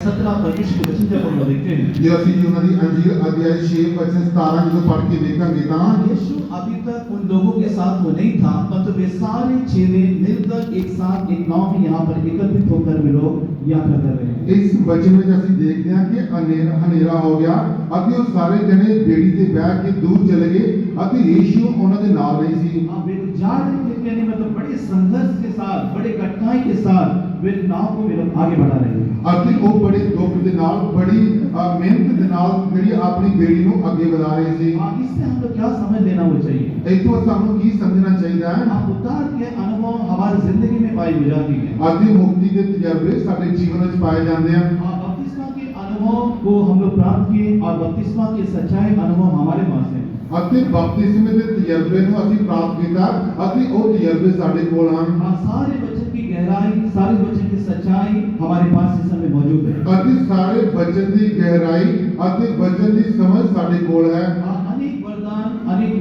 17 परमेश्वर के वचन जब हम लोग देखते हैं, ਜੇ ਅਸੀਂ ਉਹਨਾਂ ਦੀ ਅੰਜੀਲ ਅਧਿਆਇ 6 ਵਚਨ 17 ਜਦੋਂ ਪੜ੍ਹ ਕੇ ਦੇਖਾਂਗੇ ਤਾਂ यीशु अभी तक उन लोगों के साथ वो नहीं था, परंतु वे सारे चेले मिलकर एक साथ एक नाव में यहाँ पर एकत्रित होकर वे लोग यात्रा कर रहे हैं। ਇਸ ਵਚਨ ਵਿੱਚ ਅਸੀਂ ਦੇਖਦੇ ਹਾਂ ਕਿ ਹਨੇਰਾ ਹੋ ਗਿਆ ਅਤੇ ਉਹ ਸਾਰੇ ਜਣੇ ਬੇੜੀ ਤੇ ਬੈਠ ਕੇ ਦੂਰ ਚਲੇ ਗਏ ਅਤੇ ਯੀਸ਼ੂ ਉਹਨਾਂ ਦੇ ਨਾਲ ਨਹੀਂ ਸੀ। वे लोग जा रहे थे, कहने मतलब बड़े संघर्ष के साथ, बड़े कठिनाई के साथ वे नाव को वे लोग आगे बढ़ा रहे हैं। ਅਤੇ ਉਹ ਬੜੇ ਦੁੱਖ ਦੇ ਨਾਲ ਬੜੀ ਮਿਹਨਤ ਦੇ ਨਾਲ ਜਿਹੜੀ ਆਪਣੀ ਬੇੜੀ ਨੂੰ ਅੱਗੇ ਵਧਾ ਰਹੇ ਸੀ। इससे हम लोग क्या समझ लेना वो चाहिए? ਇੱਥੋਂ ਸਾਨੂੰ ਕੀ ਸਮਝਣਾ ਚਾਹੀਦਾ ਹੈ? उद्धार के अनुभव हमारी जिंदगी में पाई हो जाती है। ਅਤੇ ਮੁਕਤੀ ਦੇ ਤਜਰਬੇ ਸਾਡੇ ਜੀਵਨ ਵਿੱਚ ਪਾਏ ਜਾਂਦੇ ਹਨ। बपतिस्मा के अनुभव को हम लोग प्राप्त किए और बपतिस्मा के सच्चाई अनुभव हमारे पास है। ਅਤੇ ਬਪਤਿਸਮੇ ਦੇ ਤਜਰਬੇ ਨੂੰ ਅਸੀਂ ਪ੍ਰਾਪਤ ਕੀਤਾ ਅਤੇ ਉਹ ਤਜਰਬੇ ਸਾਡੇ ਕੋਲ ਹਨ। सारे वचन की गहराई, सारे वचन की सच्चाई हमारे पास इस समय मौजूद है। ਅਤੇ ਸਾਰੇ ਬਚਨ ਦੀ ਗਹਿਰਾਈ ਅਤੇ ਬਚਨ ਦੀ ਸਮਝ ਸਾਡੇ ਕੋਲ ਹੈ। अनेक वरदान, अनेक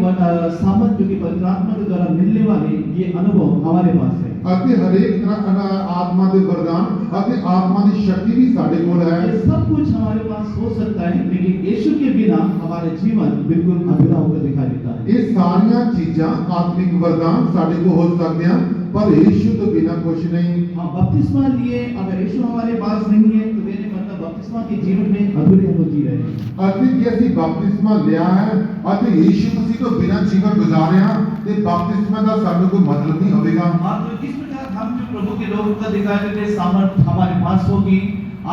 सामर्थ जो कि पवित्र आत्मा के द्वारा मिलने वाले ये अनुभव हमारे पास है। ਅਤੇ ਹਰੇਕ ਤਰ੍ਹਾਂ ਆਤਮਾ ਦੇ ਵਰਦਾਨ ਅਤੇ ਆਤਮਾ ਦੀ ਸ਼ਕਤੀ ਵੀ ਸਾਡੇ ਕੋਲ ਹੈ। ये सब कुछ हमारे पास हो सकता है, लेकिन यीशु के बिना हमारा जीवन बिल्कुल अधूरा होकर दिखाई देता है। ਇਹ ਸਾਰੀਆਂ ਚੀਜ਼ਾਂ ਆਤਮਿਕ ਵਰਦਾਨ ਸਾਡੇ ਕੋਲ ਹੋ ਸਕਦੇ ਹਨ ਪਰ ਯੀਸ਼ੂ ਤੋਂ ਬਿਨਾ ਕੁਝ ਨਹੀਂ। बपतिस्मा लिए अगर यीशु हमारे पास नहीं है तो कहने मतलब बपतिस्मा के जीवन में अधूरे हम लोग जी रहे हैं। ਅਤੇ ਜੇ ਅਸੀਂ ਬਪਤਿਸਮਾ ਲਿਆ ਹੈ ਅਤੇ ਯੀਸ਼ु मसीह ਤੋਂ ਬਿਨਾ ਜੀਵਨ ਗੁਜ਼ਾਰਿਆ ਤੇ ਬਪਤਿਸਮਾ ਦਾ ਸਾਨੂੰ ਕੋਈ मतलब नहीं होगा। तो इस प्रकार हम जो प्रभु के लोगों का दिखाई देते सामर्थ हमारे पास होगी,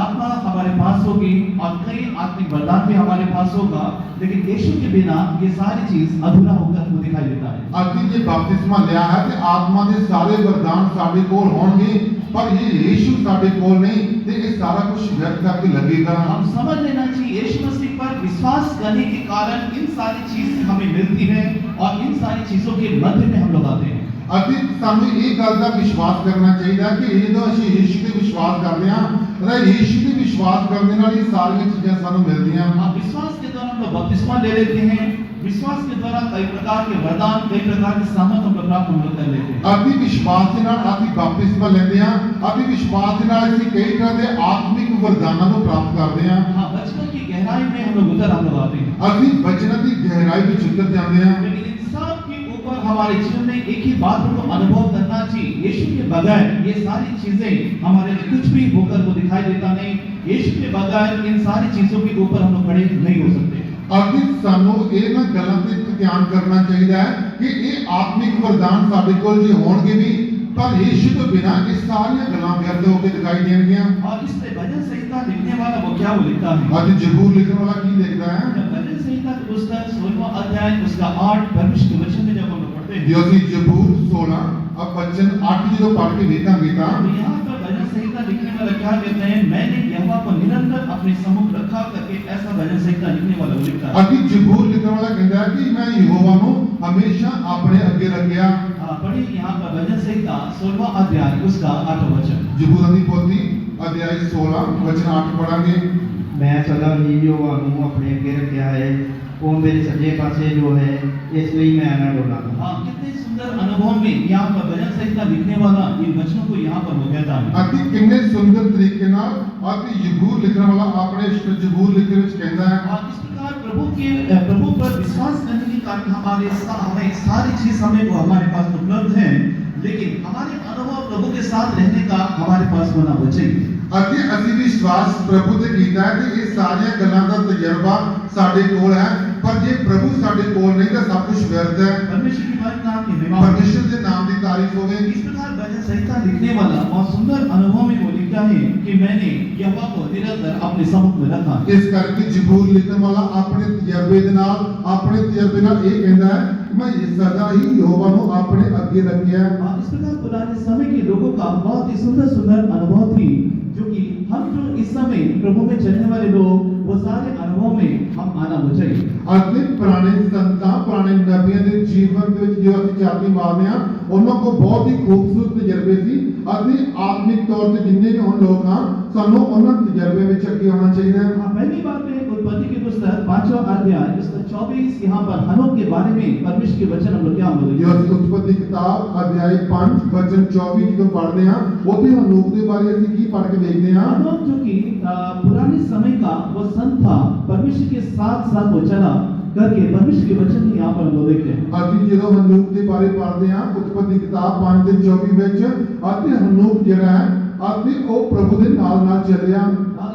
आत्मा हमारे पास होगी और कई आत्मिक वरदान भी हमारे पास होगा, लेकिन यीशु के बिना ये सारी चीज अधूरा होकर वो दिखाई देता है। ਅਤੇ ਜੇ ਬਪਤਿਸਮਾ ਲਿਆ ਹੈ ਤੇ ਆਤਮਾ ਦੇ ਸਾਰੇ ਵਰਦਾਨ ਸਾਡੇ ਕੋਲ ਹੋਣਗੇ ਪਰ ਇਹ ਯੀਸ਼ु ਸਾਡੇ ਕੋਲ नहीं ਤੇ ਇਹ ਸਾਰਾ ਕੁਝ व्यर्थ ਕਰਕੇ लगेगा। हम समझ लेना चाहिए यीशु मसीह पर विश्वास करने के कारण इन सारी चीज हमें मिलती है और इन सारी चीजों के मध्य में हम लोग आते हैं। ਅਤੇ ਸਾਨੂੰ ਇਹ ਗੱਲ ਦਾ ਵਿਸ਼ਵਾਸ ਕਰਨਾ ਚਾਹੀਦਾ ਕਿ ਜਦੋਂ ਅਸੀਂ ਯੀਸ਼ु ਤੇ ਵਿਸ਼ਵਾਸ ਕਰਦੇ ਹਾਂ ਤਾਂ ਯੀਸ਼ु ਤੇ ਵਿਸ਼ਵਾਸ ਕਰਨ ਦੇ ਨਾਲ ਇਹ ਸਾਰੀਆਂ ਚੀਜ਼ਾਂ ਸਾਨੂੰ ਮਿਲਦੀਆਂ ਹਨ। विश्वास के द्वारा हम लोग बपतिस्मा ले लेते हैं, विश्वास के द्वारा कई प्रकार के वरदान, कई प्रकार की सामर्थ हम लोग प्राप्त हम लोग कर लेते हैं। ਅਤੇ ਵਿਸ਼ਵਾਸ ਦੇ ਨਾਲ ਅਸੀਂ ਬਪਤਿਸਮਾ ਲੈਂਦੇ ਹਾਂ ਅਤੇ ਵਿਸ਼ਵਾਸ ਦੇ ਨਾਲ ਅਸੀਂ ਕਈ ਤਰ੍ਹਾਂ ਦੇ ਆਤਮਿਕ ਵਰਦਾਨਾਂ ਨੂੰ ਪ੍ਰਾਪਤ ਕਰਦੇ ਹਾਂ। वचनों की गहराई में हम लोग आते हैं। ਅਸੀਂ ਵਚਨਾਂ ਦੀ ਗਹਿਰਾਈ ਵਿੱਚ ਉਤਰ ਜਾਂਦੇ ਹਾਂ। लेकिन इन सब के ऊपर हमारे जीवन में एक ही बात को अनुभव करना चाहिए, यीशु के बगैर ये सारी चीजें हमारे कुछ भी होकर वो दिखाई देता नहीं। यीशु के बगैर इन सारी चीजों के ऊपर हम लोग खड़े नहीं हो सकते। ਅਤੇ ਸਾਨੂੰ ਇਹਨਾਂ ਗੱਲਾਂ ਤੇ ਧਿਆਨ ਕਰਨਾ ਚਾਹੀਦਾ ਹੈ ਕਿ ਇਹ ਆਤਮਿਕ ਵਰਦਾਨ ਸਾਡੇ ਕੋਲ ਜੇ ਹੋਣਗੇ ਵੀ ਪਰ ਯੀਸ਼ु ਤੋਂ ਬਿਨਾ ਇਹ ਸਾਰੀਆਂ ਗੱਲਾਂ ਵਿਅਰਥ ਹੋ ਕੇ ਦਿਖਾਈ ਦੇਣਗੀਆਂ। और इसमें भजन संहिता लिखने वाला वो क्या वो लिखता है? ਅੱਜ ਜ਼ਬੂਰ ਲਿਖਣ ਵਾਲਾ ਕੀ ਲਿਖਦਾ ਹੈ? भजन संहिता की पुस्तक 16वां अध्याय उसका 8 परमेश्वर के वचन में जब हम लोग पढ़ते हैं, ਜੇ ਅਸੀਂ ਜ਼ਬੂਰ 16 अब वचन 8 ਜਦੋਂ ਪੜ੍ਹ ਕੇ ਵੇਖਾਂਗੇ ਤਾਂ तो यहाँ पर भजन संहिता लिखने वाला क्या कहते हैं? मैंने यहोवा को निरंतर अपने सम्मुख रखा करके ऐसा भजन संहिता लिखने वाला वो लिखता है। ਅਤੇ ਜ਼ਬੂਰ ਲਿਖਣ ਵਾਲਾ ਕਹਿੰਦਾ ਹੈ ਕਿ ਮੈਂ ਯਹੋਵਾ ਨੂੰ ਹਮੇਸ਼ਾ ਆਪਣੇ ਅੱਗੇ ਰੱਖਿਆ। पढ़िए यहाँ पर भजन संहिता 16वां अध्याय उसका 8वां वचन। ਜ਼ਬੂਰਾਂ ਦੀ ਪੋਥੀ ਅਧਿਆਇ 16 वचन 8 ਪੜਾਂਗੇ। मैं सदा ही यहोवा ਨੂੰ ਆਪਣੇ ਅੱਗੇ ਰੱਖਿਆ ਹੈ, ਉਹ ਮੇਰੇ ਸੱਜੇ ਪਾਸੇ ਜੋ ਹੈ, ਇਸ ਲਈ मैं न डोलांगा। कितने सुंदर अनुभव में यहाँ पर भजन संहिता लिखने वाला इन वचनों को यहाँ पर वो कहता है। ਅਤੇ ਕਿੰਨੇ ਸੁੰਦਰ ਤਰੀਕੇ ਨਾਲ ਅਤੇ ਜ਼ਬੂਰ ਲਿਖਣ ਵਾਲਾ ਆਪਣੇ ਜ਼ਬੂਰ ਲਿਖਣ ਵਿੱਚ ਕਹਿੰਦਾ ਹੈ और इस प्रकार प्रभु पर विश्वास करने के कारण हमें सारी चीज हमें वो हमारे पास उपलब्ध है, लेकिन हमारे अनुभव प्रभु के साथ रहने का हमारे पास होना वो चाहिए। ਅਤੇ ਅਸੀਂ ਵਿਸ਼ਵਾਸ ਪ੍ਰਭੂ ਤੇ ਕੀਤਾ ਹੈ ਕਿ ਇਹ ਸਾਰੀਆਂ ਗੱਲਾਂ ਦਾ ਤਜਰਬਾ ਸਾਡੇ ਕੋਲ ਹੈ ਪਰ ਜੇ ਪ੍ਰਭੂ ਸਾਡੇ ਕੋਲ ਨਹੀਂ ਤਾਂ ਸਭ ਕੁਝ ਵਿਅਰਥ ਹੈ। परमेश्वर की बात नाम की महिमा। परमेश्वर के नाम की तारीफ होवे। इस प्रकार भजन संहिता लिखने वाला बहुत सुंदर अनुभव में वो लिखता है कि मैंने यहोवा को निरंतर अपने सम्मुख में रखा। ਇਸ ਕਰਕੇ ਜ਼ਬੂਰ ਲਿਖਣ ਵਾਲਾ ਆਪਣੇ ਤਜਰਬੇ ਦੇ ਨਾਲ ਆਪਣੇ ਤਜਰਬੇ ਨਾਲ ਇਹ ਕਹਿੰਦਾ ਹੈ मैं सदा ही यहोवा ਨੂੰ ਆਪਣੇ ਅੱਗੇ ਰੱਖਿਆ। इस प्रकार पुराने समय के लोगों का बहुत ही सुंदर सुंदर अनुभव थी, जो कि हम जो इस समय प्रभु में चलने वाले लोग वो सारे अनुभव में हम आना वो चाहिए। ਅਤੇ ਪੁਰਾਣੇ ਸੰਤਾਂ ਪੁਰਾਣੇ ਨਬੀਆਂ ਦੇ ਜੀਵਨ ਦੇ ਵਿੱਚ ਜੋ ਅਸੀਂ ਚਾਬੀ ਮਾਰਦੇ ਹਾਂ ਉਹਨਾਂ ਕੋਲ ਬਹੁਤ ਹੀ ਖੂਬਸੂਰਤ ਤਜਰਬੇ ਸੀ ਅਤੇ ਆਤਮਿਕ ਤੌਰ ਤੇ ਜਿੰਨੇ ਵੀ ਹੁਣ ਲੋਕ ਹਨ ਸਾਨੂੰ ਉਹਨਾਂ ਤਜਰਬੇ ਵਿੱਚ ਅੱਗੇ ਆਉਣਾ ਚਾਹੀਦਾ ਹੈ। पहली बात है उत्पत्ति की पुस्तक 5वां अध्याय उसका 24 यहाँ पर हनोक के बारे में परमेश्वर के वचन हम लोग क्या बोले। ਜੋ ਅਸੀਂ ਉਤਪਤੀ ਕਿਤਾਬ ਅਧਿਆਇ 5 वचन 24 ਜਦੋਂ ਪੜ੍ਹਦੇ ਹਾਂ ਉੱਥੇ ਹਨੂਕ ਦੇ ਬਾਰੇ ਅਸੀਂ ਕੀ ਪੜ੍ਹ ਕੇ ਦੇਖਦੇ ਹਾਂ? हनोक जो कि वो संत था, परमेश्वर के साथ साथ वो चला करके परमेश्वर के वचन में यहाँ पर हम लोग देखते हैं। ਅਸੀਂ ਜਦੋਂ ਹਨੂਕ ਦੇ ਬਾਰੇ ਪੜ੍ਹਦੇ ਹਾਂ ਉਤਪਤੀ ਕਿਤਾਬ 5:24 ਵਿੱਚ ਅਤੇ ਹਨੂਕ ਜਿਹੜਾ ਹੈ ਅਤੇ ਉਹ ਪ੍ਰਭੂ ਦੇ ਨਾਲ ਚੱਲਿਆ।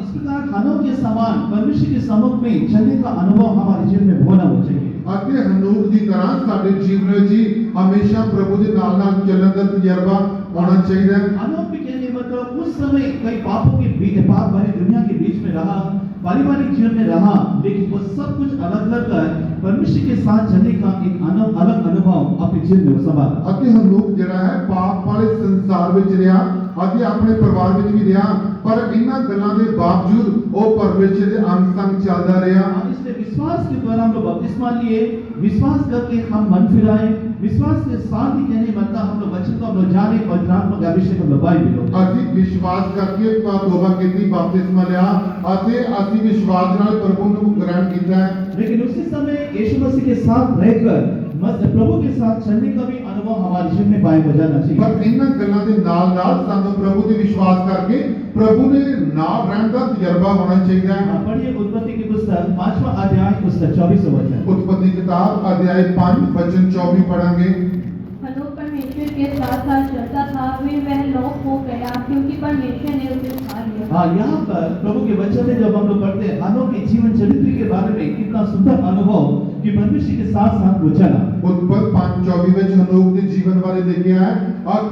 इस प्रकार हनोक के समान परमेश्वर के सम्मुख में चलने का अनुभव हमारे जीवन में होना हो चाहिए। ਅਤੇ ਹਨੂਕ ਦੀ ਤਰ੍ਹਾਂ ਸਾਡੇ ਜੀਵਨ ਵਿੱਚ ਹੀ ਹਮੇਸ਼ਾ ਪ੍ਰਭੂ ਦੇ ਨਾਲ ਚੱਲਣ ਦਾ ਤਜਰਬਾ होना चाहिए। हनोक भी कहने मतलब उस समय कई पापों के बीच पाप भरी दुनिया के बीच में रहा, पारिवारिक जीवन में रहा, लेकिन वो सब कुछ अलग कर परमेश्वर के साथ चलने का एक अलग अनुभव अपने जीवन में संभाला। ਅਤੇ ਹਨੂਕ ਜਿਹੜਾ ਹੈ ਪਾਪ ਵਾਲੇ ਸੰਸਾਰ ਵਿੱਚ ਰਿਹਾ ਅਤੇ ਆਪਣੇ ਪਰਿਵਾਰ ਵਿੱਚ ਵੀ ਰਿਹਾ, ਪਰ ਇਹਨਾਂ ਗੱਲਾਂ ਦੇ ਬਾਵਜੂਦ ਉਹ ਪਰਮੇਸ਼ਰ ਦੇ ਅੰਗ ਸੰਗ ਚੱਲਦਾ ਰਿਹਾ। इसलिए विश्वास के द्वारा हम लोग बपतिस्मा लिए, विश्वास करके हम मन फिराए, विश्वास के साथ ही कहने मतलब हम लोग वचन को हम लोग जाने और आत्मा का अभिषेक हम लोग पाए भी लोग। ਅਸੀਂ ਵਿਸ਼ਵਾਸ ਕਰਕੇ ਤੋਬਾ ਕੀਤੀ, ਬਪਤਿਸਮਾ ਲਿਆ ਅਤੇ ਅਸੀਂ ਵਿਸ਼ਵਾਸ ਨਾਲ ਪ੍ਰਭੂ ਨੂੰ ਗ੍ਰਹਿਣ ਕੀਤਾ ਹੈ। लेकिन उसी समय यीशु मसीह के साथ रहकर प्रभु के साथ चलने का भी अनुभव हमारे जीवन में पाए हो जाना चाहिए। ਪਰ ਇਹਨਾਂ ਗੱਲਾਂ ਦੇ ਨਾਲ ਸਾਨੂੰ ਪ੍ਰਭੂ ਤੇ ਵਿਸ਼ਵਾਸ ਕਰਕੇ ਪ੍ਰਭੂ ਦੇ ਨਾਲ ਰਹਿਣ ਦਾ ਤਜਰਬਾ ਹੋਣਾ ਚਾਹੀਦਾ ਹੈ। पढ़िए उत्पत्ति की पुस्तक 5वां अध्याय उसका 24वां वचन। उत्पत्ति किताब अध्याय 5 वचन 24 पढ़ेंगे। हनोक परमेश्वर के साथ साथ चलता था, फिर वह लोप हो गया क्योंकि परमेश्वर ने उसे उठा लिया। हाँ, यहाँ पर प्रभु के वचन में जब हम लोग पढ़ते हैं हनोक के जीवन चरित्र के बारे में कितना सुंदर अनुभव कि परमेश्वर के साथ साथ वो चला। उत्पत्ति 5:24 ਵਿੱਚ ਹਨੂਕ ਦੇ ਜੀਵਨ ਬਾਰੇ ਲਿਖਿਆ ਹੈ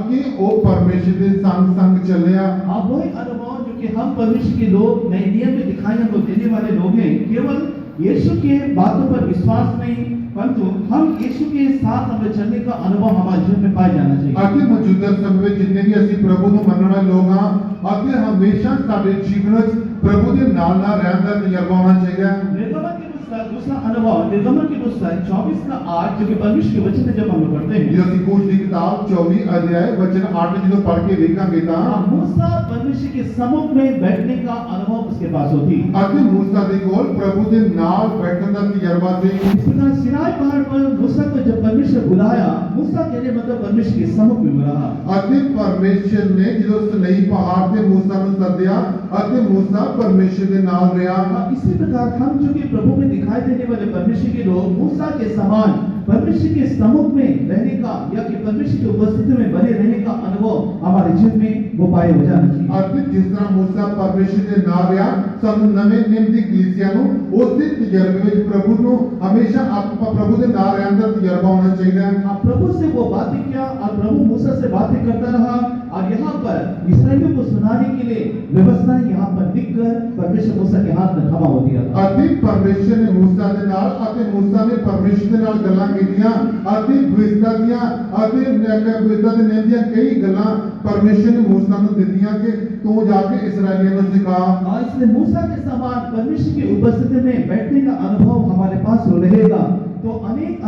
ਕਿ ਉਹ ਪਰਮੇਸ਼ਰ ਦੇ संग ਚੱਲਿਆ। हाँ, वही अनुभव जो कि हम परमेश्वर के लोग नए नियम में दिखाई हम लोग देने वाले लोग हैं, केवल यीशु के बातों पर विश्वास नहीं, परंतु हम यीशु के साथ हमें चलने का अनुभव हमारे जीवन में पाया जाना चाहिए। ਅਤੇ ਮੌਜੂਦਾ ਸਮੇਂ ਵਿੱਚ ਜਿੰਨੇ ਵੀ ਅਸੀਂ ਪ੍ਰਭੂ ਨੂੰ ਮੰਨਣ ਵਾਲੇ ਲੋਕ ਹਾਂ ਅਤੇ ਹਮੇਸ਼ਾ ਸਾਡੇ ਜੀਵਨ ਵਿੱਚ ਪ੍ਰਭੂ ਦੇ ਨਾਲ ਰਹਿਣ ਦਾ ਤਜਰਬਾ ਹੋਣਾ ਚਾਹੀਦਾ ਹੈ। निर्गमन की पुस्तक दूसरा अनुभव, निर्गमन की पुस्तक 24:8 जो कि परमेश्वर के वचन में जब हम लोग पढ़ते हैं, ਜਦੋਂ ਅਸੀਂ ਕੂਸ਼ ਦੀ ਕਿਤਾਬ 24 ਅਧਿਆय वचन 8 ਜਦੋਂ पढ़ के ਵੇਖਾਂਗੇ ਤਾਂ मूसा परमेश्वर के सम्मुख में बैठने का अनुभव उसके पास होती। ਅਤੇ मूसा ਦੇ ਕੋਲ ਪ੍ਰਭੂ ਦੇ ਨਾਲ ਬੈਠਣ ਦਾ ਤਜਰਬਾ ਸੀ। इस प्रकार सिनाई पहाड़ पर मूसा को जब परमेश्वर बुलाया, मूसा कहने मतलब परमेश्वर के सम्मुख में रहा। ਅਤੇ ਪਰਮੇਸ਼ਰ ਨੇ ਜਦੋਂ ਸਨਈ ਪਹਾੜ ਤੇ मूसा ਨੂੰ ਸੱਦਿਆ ਅਤੇ मूसा परमेश्वर ਦੇ ਨਾਲ ਰਿਹਾ। इसी प्रकार हम जो कि प्रभु में दिखाई देने वाले परमेश्वर के लोग मूसा के समान परमेश्वर के सम्मुख में रहने का या कि परमेश्वर की उपस्थिति में बने रहने का अनुभव हमारे जीवन में वो पाए हो जाना चाहिए। ਅਤੇ ਜਿਸ ਤਰ੍ਹਾਂ मूसा परमेश्वर ਦੇ ਨਾਲ ਰਿਹਾ, ਸਾਨੂੰ ਨਵੇਂ ਨਿਯਮ ਦੀ ਕਲੀਸਿਆ ਨੂੰ ਉਸੇ ਤਜਰਬੇ ਵਿੱਚ ਪ੍ਰਭੂ ਨੂੰ ਹਮੇਸ਼ਾ ਆਪਾਂ ਪ੍ਰਭੂ ਦੇ ਨਾਲ ਰਹਿਣ ਦਾ ਤਜਰਬਾ ਹੋਣਾ ਚਾਹੀਦਾ ਹੈ। हाँ, प्रभु से वो बातें किया और प्रभु मूसा से बातें करता रहा और यहाँ पर इस्राएलियों को सुनाने के लिए व्यवस्थाएं यहाँ पर लिखकर परमेश्वर मूसा के हाथ में थमा हो दिया था। ਅਤੇ ਪਰਮੇਸ਼ਰ ਨੇ मूसा ਦੇ ਨਾਲ ਅਤੇ मूसा ਨੇ ਪਰਮੇਸ਼ਰ ਦੇ ਨਾਲ ਗੱਲਾਂ ਕੀਤੀਆਂ ਅਤੇ ਵਿਵਸਥਾ ਦੀਆਂ ਅਤੇ ਵਿਵਸਥਾ ਦੇ ਨਿਯਮ ਦੀਆਂ ਕਈ ਗੱਲਾਂ ਪਰਮੇਸ਼ਰ ਨੇ मूसा ਨੂੰ ਦਿੱਤੀਆਂ कि तू जाके इस्राएलियों को सिखा। और इसलिए मूसा के समान परमेश्वर की उपस्थिति में बैठने का अनुभव हमारे पास रहेगा तो अनेक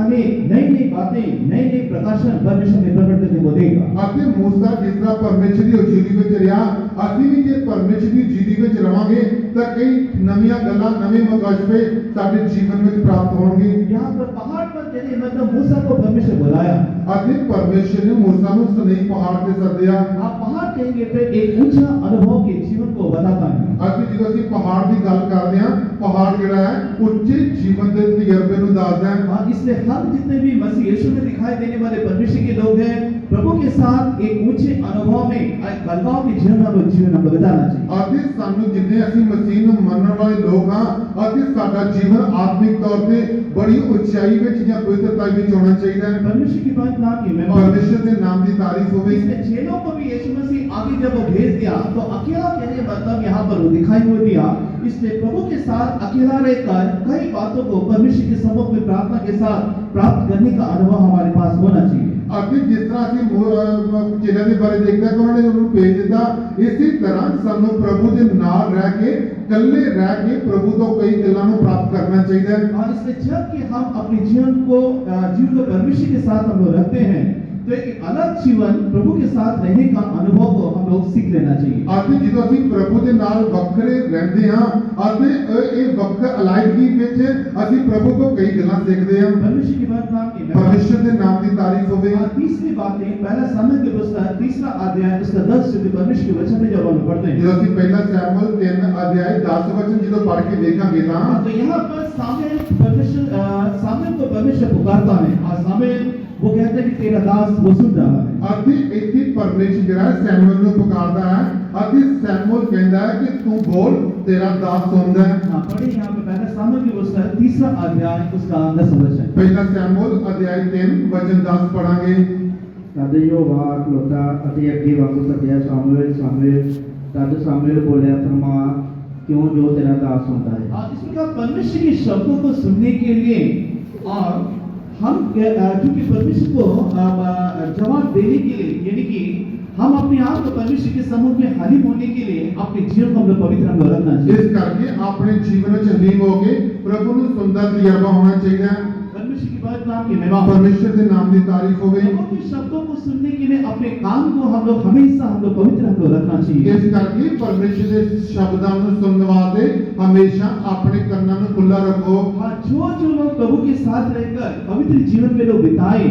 नई बातें नई प्रकाशन परमेश्वर में प्रकट करके वो देगा। ਅਤੇ मूसा जिस तरह परमेश्वर ਦੀ ਉਜੀਰੀ ਵਿੱਚ ਰਿਹਾ, ਅਸੀਂ ਵੀ ਜੇ ਪਰਮੇਸ਼ਰ ਦੀ ਉਜੀਰੀ ਵਿੱਚ ਰਵਾਂਗੇ ਤਾਂ ਕਈ ਨਵੀਆਂ ਗੱਲਾਂ ਨਵੇਂ ਮਕਾਸ਼ਫੇ ਸਾਡੇ ਜੀਵਨ ਵਿੱਚ ਪ੍ਰਾप्त ਹੋਣਗੇ। यहाँ पर पहाड़ पर कहने मतलब मूसा को परमेश्वर बुलाया। ਅਤੇ ਪਰਮੇਸ਼ਰ ਨੇ मूसा ਨੂੰ ਸਨਈ ਪਹਾੜ ਤੇ ਸੱਦਿਆ। आप पहाड़ कहेंगे तो एक ऊंचा अनुभव के जीवन को बताता है। ਅਤੇ ਜਦੋਂ ਅਸੀਂ ਪਹਾੜ ਦੀ ਗੱਲ ਕਰਦੇ ਹਾਂ, ਪਹਾੜ ਜਿਹੜਾ ਹੈ ਉੱਚੇ ਜੀਵਨ ਦੇ ਤਜਰਬੇ ਨੂੰ ਦੱਸਦਾ ਹੈ। और इसलिए हम जितने भी मसीह यीशु में दिखाई देने वाले परमेश्वर के लोग हैं, प्रभु के साथ एक ऊंचे अनुभव में बदलाव के जीवन में जीवन हम बताना चाहिए। ਅਤੇ ਸਾਨੂੰ ਜਿੰਨੇ ਅਸੀਂ ਮਸੀਹ ਨੂੰ ਮੰਨਣ ਵਾਲੇ ਲੋਕ ਹਾਂ ਅਤੇ ਸਾਡਾ ਜੀਵਨ ਆਤਮਿਕ ਤੌਰ ਤੇ ਬੜੀ ਉਚਾਈ ਵਿੱਚ ਜਾਂ ਪਵਿੱਤਰਤਾ ਵਿੱਚ ਹੋਣਾ ਚਾਹੀਦਾ ਹੈ। परमेश्वर की बात ना की मैं परमेश्वर के नाम की तारीफ होगी। इसने चेलों को भी यीशु मसीह आगे जब वो भेज दिया तो अकेला कहने मतलब यहाँ पर वो दिखाई हो दिया। इसलिए प्रभु के साथ अकेला रहकर कई बातों को परमेश्वर के सम्मुख में प्रार्थना के साथ प्राप्त करने का अनुभव हमारे पास होना चाहिए। ਅਤੇ ਜਿਸ ਤਰ੍ਹਾਂ ਅਸੀਂ ਚੇਲਿਆਂ ਦੇ ਬਾਰੇ ਦੇਖਦੇ ਹਾਂ ਕਿ ਉਹਨਾਂ ਨੇ ਉਹਨੂੰ ਭੇਜ ਦਿੱਤਾ, ਇਸੇ ਤਰ੍ਹਾਂ ਸਾਨੂੰ ਪ੍ਰਭੂ ਦੇ ਨਾਲ ਰਹਿ ਕੇ ਇਕੱਲੇ ਰਹਿ ਕੇ ਪ੍ਰਭੂ ਤੋਂ ਕਈ ਗੱਲਾਂ ਨੂੰ ਪ੍ਰਾਪਤ ਕਰਨਾ ਚਾਹੀਦਾ ਹੈ। और इसलिए जब कि हम अपने जीवन को परमेश्वर के साथ हम लोग रखते हैं तो एक अलग जीवन प्रभु के साथ रहने का अनुभव को हम लोग सीख लेना चाहिए। ਅਤੇ ਜਦੋਂ ਅਸੀਂ ਪ੍ਰਭੂ ਦੇ ਨਾਲ ਵੱਖਰੇ ਰਹਿੰਦੇ ਹਾਂ ਅਤੇ ਇਹ ਵੱਖਰ ਅਲਾਇਦਗੀ ਵਿੱਚ ਅਸੀਂ ਪ੍ਰਭੂ ਤੋਂ ਕਈ ਗੱਲਾਂ ਸਿੱਖਦੇ ਹਾਂ। परमेश्वर की बात नाम की ਪਰਮੇਸ਼ਰ ਦੇ ਨਾਮ ਦੀ ਤਾਰੀਫ ਹੋਵੇ। तीसरी बात है, पहला सामुएल की पुस्तक तीसरा अध्याय उसका 10 से परमेश्वर के वचन में जब हम पढ़ते हैं, ਜਦੋਂ ਅਸੀਂ ਪਹਿਲਾ ਸੈਮੂਅਲ 3 ਅਧਿਆਇ 10 वचन ਜਦੋਂ पढ़ के देखेंगे ਤਾਂ तो यहाँ पर सामुएल को परमेश्वर पुकारता है और सामुएल वो कहता है कि तेरा दास वो सुन रहा है। ਅਤੇ ਇੱਥੇ ਪਰਮੇਸ਼ਰ ਜਿਹੜਾ ਸੈਮੂਅਲ ਨੂੰ ਪੁਕਾਰਦਾ ਹੈ ਅਤੇ ਸੈਮੂਅਲ ਕਹਿੰਦਾ ਹੈ ਕਿ ਤੂੰ ਬੋਲ ਤੇਰਾ ਦਾਸ ਸੁਣਦਾ ਹੈ। हाँ, पढ़े यहाँ पे पहला सामुएल की पुस्तक तीसरा अध्याय उसका 10 वचन। ਪਹਿਲਾ ਸੈਮੂਅਲ ਅਧਿਆਇ 3 वचन 10 ਪੜਾਂਗੇ। ਤਦ ਯਹੋਵਾ ਖਲੋਤਾ ਅਤੇ ਅੱਗੇ ਵਾਂਗੂ ਸੱਦਿਆ ਸਾਮੂਏਲ ਸਾਮੂਏਲ। ਤਦ ਸਾਮੂਏਲ ਬੋਲਿਆ फरमा क्यों जो तेरा दास सुनता है। इस प्रकार परमेश्वर के शब्दों को सुनने के लिए और हम क्योंकि परमेश्वर को जवाब देने के लिए, यानी कि हम अपने आप को परमेश्वर के सम्मुख में हाजिर होने के लिए अपने जीवन को हम लोग पवित्र हम लोग रखना चाहिए। ਇਸ ਕਰਕੇ ਆਪਣੇ ਜੀਵਨ ਵਿੱਚ ਹਲੀਮ ਹੋ ਕੇ ਪ੍ਰਭੂ ਨੂੰ ਸੁਣਦਾ ਤਜਰਬਾ ਹੋਣਾ ਚਾਹੀਦਾ ਹੈ। परमेश्वर की बात नाम की महिमा हो। ਪਰਮੇਸ਼ਰ ਦੇ ਨਾਮ ਦੀ ਤਾਰੀਫ ਹੋਵੇ। प्रभु के शब्दों को सुनने के लिए अपने कान को हम लोग हमेशा हम लोग पवित्र हम लोग रखना चाहिए। ਇਸ ਕਰਕੇ ਪਰਮੇਸ਼ਰ ਦੇ ਸ਼ਬਦਾਂ ਨੂੰ ਸੁਣਨ ਵਾਸਤੇ ਹਮੇਸ਼ਾ ਆਪਣੇ ਕੰਨਾਂ ਨੂੰ ਖੁੱਲਾ ਰੱਖੋ। हाँ, जो लोग प्रभु के साथ रहकर पवित्र जीवन में लोग बिताए,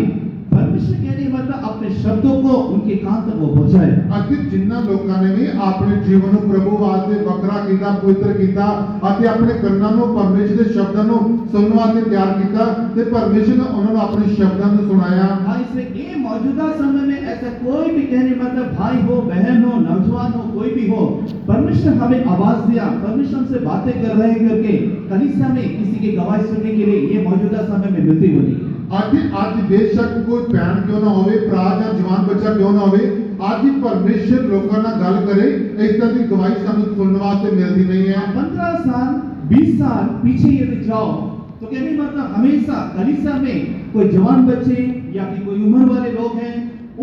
परमेश्वर कहने मतलब अपने शब्दों को उनके कान तक वो पहुंचाए। ਅਤੇ ਜਿਨ੍ਹਾਂ ਲੋਕਾਂ ਨੇ ਵੀ ਆਪਣੇ ਜੀਵਨ ਨੂੰ ਪ੍ਰਭੂ ਵਾਸਤੇ ਵੱਖਰਾ ਕੀਤਾ, ਪਵਿੱਤਰ ਕੀਤਾ ਅਤੇ ਆਪਣੇ ਕੰਨਾਂ ਨੂੰ ਪਰਮੇਸ਼ਰ ਦੇ ਸ਼ਬਦਾਂ ਨੂੰ ਸੁਣਨ ਵਾਸਤੇ ਤਿਆਰ ਕੀਤਾ ਤੇ ਪਰਮੇਸ਼ਰ ਨੇ ਉਹਨਾਂ ਨੂੰ ਆਪਣੇ ਸ਼ਬਦਾਂ ਨੂੰ ਸੁਣਾਇਆ। हाँ, इसलिए ये मौजूदा समय में ऐसा कोई भी कहने मतलब भाई हो, बहन हो, नौजवान हो, कोई भी हो, परमेश्वर हमें आवाज दिया, परमेश्वर हमसे बातें कर रहे हैं करके कलीसिया में किसी की गवाही सुनने के लिए ये मौजूदा समय में मिलती होती है। ਅੱਜ ਬੇਸ਼ੱਕ ਕੋਈ ਭੈਣ ਕਿਉਂ ਨਾ ਹੋਵੇ, ਭਰਾ ਜਾਂ ਜਵਾਨ ਬੱਚਾ ਕਿਉਂ ਨਾ ਹੋਵੇ, ਅੱਜ ਪਰਮੇਸ਼ਰ ਲੋਕਾਂ ਨਾਲ ਗੱਲ ਕਰੇ, ਇਸ ਤਰ੍ਹਾਂ ਦੀ ਗਵਾਹੀ ਸਾਨੂੰ ਸੁਣਨ ਵਾਸਤੇ ਮਿਲਦੀ ਨਹੀਂ ਹੈ। 15 साल 20 साल पीछे यदि जाओ तो कहने मतलब हमेशा कलीसिया में कोई जवान बच्चे या फिर कोई उम्र वाले लोग हैं,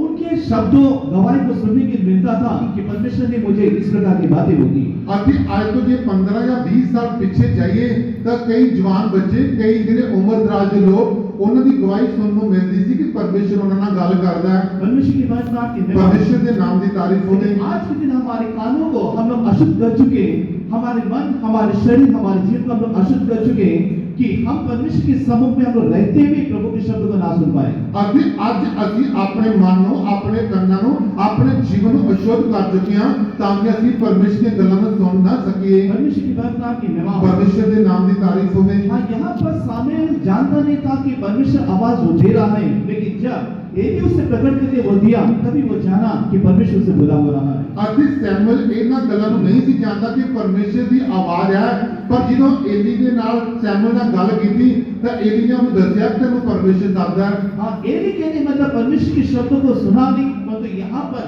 उनके शब्दों गवाही को सुनने के लिए मिलता था कि परमेश्वर ने मुझे इस प्रकार की बातें होती। ਅਤੇ ਅੱਜ ਤੋਂ ਜੇ 15 ਜਾਂ 20 ਸਾਲ ਪਿੱਛੇ ਜਾਈਏ ਤਾਂ ਕਈ ਜਵਾਨ ਬੱਚੇ, ਕਈ ਜਿਹੜੇ ਉਮਰ ਦਰਾਜ਼ ਦੇ ਲੋਕ, ਉਹਨਾਂ ਦੀ ਗਵਾਹੀ ਸੁਣਨ ਨੂੰ ਮਿਲਦੀ ਸੀ ਕਿ ਪਰਮੇਸ਼ਰ ਉਹਨਾਂ ਨਾਲ ਗੱਲ ਕਰਦਾ ਹੈ। परमेश्वर की बात नाम की महिमा। ਪਰਮੇਸ਼ਰ ਦੇ ਨਾਮ ਦੀ ਤਾਰੀਫ ਹੋਵੇ। लेकिन आज के दिन हमारे कानों को हम लोग अशुद्ध कर चुके, हमारे मन, हमारे शरीर, हमारे जीवन को हम लोग अशुद्ध कर चुके कि हम परमेश्वर के सम्मुख में हम लोग रहते हुए प्रभु के शब्द को ना सुन पाए। ਅਤੇ ਅੱਜ ਅਸੀਂ ਆਪਣੇ ਮਨ ਨੂੰ, ਆਪਣੇ ਕੰਨਾਂ ਨੂੰ, ਆਪਣੇ ਜੀਵਨ ਨੂੰ ਅਸ਼ੁੱਧ ਕਰ ਚੁੱਕੇ ਹਾਂ ਤਾਂ ਕਿ ਅਸੀਂ ਪਰਮੇਸ਼ਰ ਦੀਆਂ ਗੱਲਾਂ ਨੂੰ ਸੁਣ ਨਾ ਸਕੀਏ। परमेश्वर की बात नाम की महिमा। ਪਰਮੇਸ਼ਰ ਦੇ ਨਾਮ ਦੀ ਤਾਰੀਫ ਹੋਵੇ। हाँ, यहाँ पर सामुएल जानता नहीं था कि परमेश्वर आवाज वो दे रहा है, लेकिन जब एली उसे प्रकट करके वो दिया तभी वो जाना कि परमेश्वर से बुला हो रहा है। ਅਤੇ ਸੈਮੂਅਲ ਇਹਨਾਂ ਗੱਲਾਂ ਨੂੰ ਨਹੀਂ ਸੀ ਜਾਣਦਾ ਕਿ ਪਰਮੇਸ਼ਰ ਦੀ ਆਵਾਜ਼ ਹੈ, ਪਰ ਜਦੋਂ ਏਲੀ ਦੇ ਨਾਲ ਸੈਮੂਅਲ ਨਾਲ ਗੱਲ ਕੀਤੀ ਤਾਂ ਏਲੀ ਨੇ ਉਹਨੂੰ ਦੱਸਿਆ ਕਿ ਤੈਨੂੰ ਪਰਮੇਸ਼ਰ ਦੱਸਦਾ ਹੈ। हाँ, एली कहने मतलब परमेश्वर के शब्दों को सुना नहीं, परंतु यहाँ पर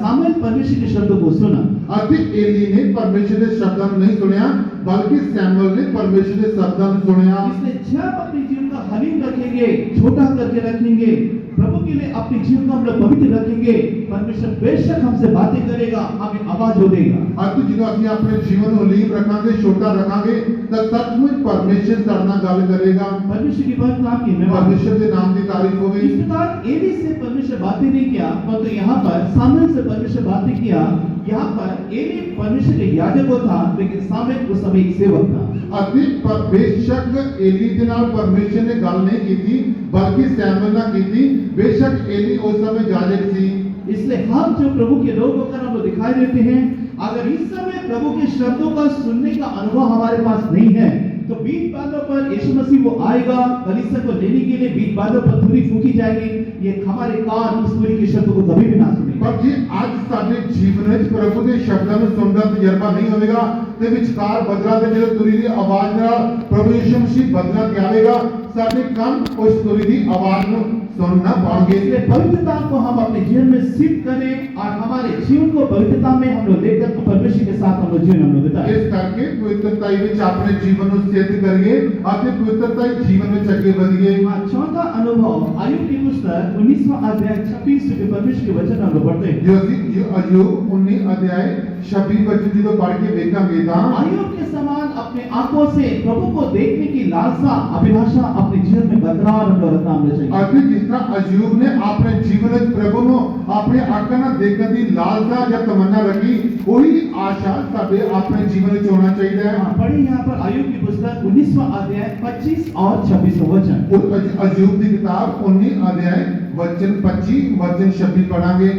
सामुएल परमेश्वर के शब्दों को सुना। ਅਤੇ ਏਲੀ ਨੇ ਪਰਮੇਸ਼ਰ ਦੇ ਸ਼ਬਦਾਂ ਨੂੰ ਨਹੀਂ ਸੁਣਿਆ, ਬਲਕਿ ਸੈਮੂਅਲ ਨੇ ਪਰਮੇਸ਼ਰ ਦੇ ਸ਼ਬਦਾਂ ਨੂੰ ਸੁਣਿਆ। इसलिए जब अपने जीवन का हलीम रखेंगे, छोटा करके रखेंगे, प्रभु के लिए अपने जीवन को हम लोग पवित्र रखेंगे, परमेश्वर बेशक हमसे बातें करेगा, हमें आवाज हो देगा। ਅਤੇ ਜਦੋਂ ਅਸੀਂ ਆਪਣੇ ਜੀਵਨ ਨੂੰ ਹਲੀਮ ਰੱਖਾਂਗੇ, ਛੋਟਾ ਰੱਖਾਂਗੇ ਤਾਂ ਸੱਚਮੁੱਚ ਪਰਮੇਸ਼ਰ ਸਾਡੇ ਨਾਲ ਗੱਲ ਕਰੇਗਾ। परमेश्वर की बात नाम की महिमा। ਪਰਮੇਸ਼ਰ ਦੇ ਨਾਮ ਦੀ ਤਾਰੀਫ ਹੋਵੇ। इस प्रकार एली से परमेश्वर बातें नहीं किया, परंतु यहाँ पर सामुएल से परमेश्वर बातें किया। यहाँ पर एली परमेश्वर के याजक था, लेकिन सामुएल उस समय एक सेवक था। ਅਤੇ ਬੇਸ਼ੱਕ ਏਲੀ ਦੇ ਨਾਲ ਪਰਮੇਸ਼ਰ ਨੇ ਗੱਲ ਨਹੀਂ ਕੀਤੀ, ਬਲਕਿ ਸੈਮੂਅਲ ਨਾਲ ਕੀਤੀ। बेशक एली उस समय याजक थी। इसलिए हम जो प्रभु के लोग होकर हम लोग दिखाई देते हैं, अगर इस समय प्रभु के शब्दों का सुनने का अनुभव हमारे पास नहीं है तो बीच बातों पर यीशु मसीह वो आएगा, कलीसिया को लेने के लिए बीच बातों पर धूरी फूकी जाएगी, ये हमारे कान उस धूरी के शब्दों को कभी भी ना सुनेंगे। ਪਰ ਜੇ ਅੱਜ ਸਾਡੇ ਜੀਵਨ ਵਿੱਚ ਪ੍ਰਭੂ ਦੇ ਸ਼ਬਦਾਂ ਨੂੰ ਸੁਣਨ ਦਾ ਤਜਰਬਾ ਨਹੀਂ ਹੋਵੇਗਾ ਤੇ ਵਿਚਕਾਰ ਬਦਲਾਂ ਦੇ ਜਿਹੜੇ ਤੁਰੀ ਦੀ ਆਵਾਜ਼ ਨਾਲ ਪ੍ਰਭੂ ਯਿਸੂ ਮਸੀਹ ਬਦਲਾਂ ਤੇ ਆਵੇਗਾ, ਸਾਡੇ ਕੰਨ ਉਸ ਤੁਰੀ ਦੀ ਆਵਾਜ਼ ਨੂੰ सुन ना पाएंगे। इसलिए पवित्रता को हम अपने जीवन में सिद्ध करें और हमारे जीवन को पवित्रता में हम लोग लेकर परमेश्वर के साथ हम लोग जीवन हम लोग बिताएं। इस करके ਪਵਿੱਤਰਤਾ ਵਿੱਚ ਆਪਣੇ ਜੀਵਨ ਨੂੰ ਸਿੱਧ ਕਰੀਏ ਅਤੇ ਪਵਿੱਤਰਤਾ ਹੀ ਜੀਵਨ ਵਿੱਚ ਅੱਗੇ ਵਧੀਏ। हाँ, चौथा अनुभव आयुब की पुस्तक 19वां अध्याय 26 से परमेश्वर के वचन हम लोग पढ़ते हैं। जो ਅਸੀਂ अय्यूब 19 अध्याय 26 वचन ਜਦੋਂ पढ़ के देखेंगे ਤਾਂ आयुब के समान अपने आंखों से प्रभु को देखने की लालसा अभिलाषा अपने जीवन में बरकरार हम लोग रखना हमें चाहिए। ਅਤੇ ਜਿਸ ਤਰ੍ਹਾਂ अय्यूब ने ਆਪਣੇ ਜੀਵਨ ਵਿੱਚ ਪ੍ਰਭੂ ਨੂੰ ਆਪਣੇ ਅੱਖਾਂ ਨਾਲ ਦੇਖਣ ਦੀ ਲਾਲਸਾ ਜਾਂ ਤਮੰਨਾ ਰੱਖੀ, ਉਹੀ ਆਸ਼ਾ ਸਾਡੇ ਆਪਣੇ ਜੀਵਨ ਵਿੱਚ ਹੋਣਾ ਚਾਹੀਦਾ ਹੈ। हाँ, पढ़िए यहाँ पर आयुब की पुस्तक 19वां अध्याय 25 और 26 वचन। और अय्यूब की किताब 19 अध्याय वचन 25 वचन 26 पढ़ांगे।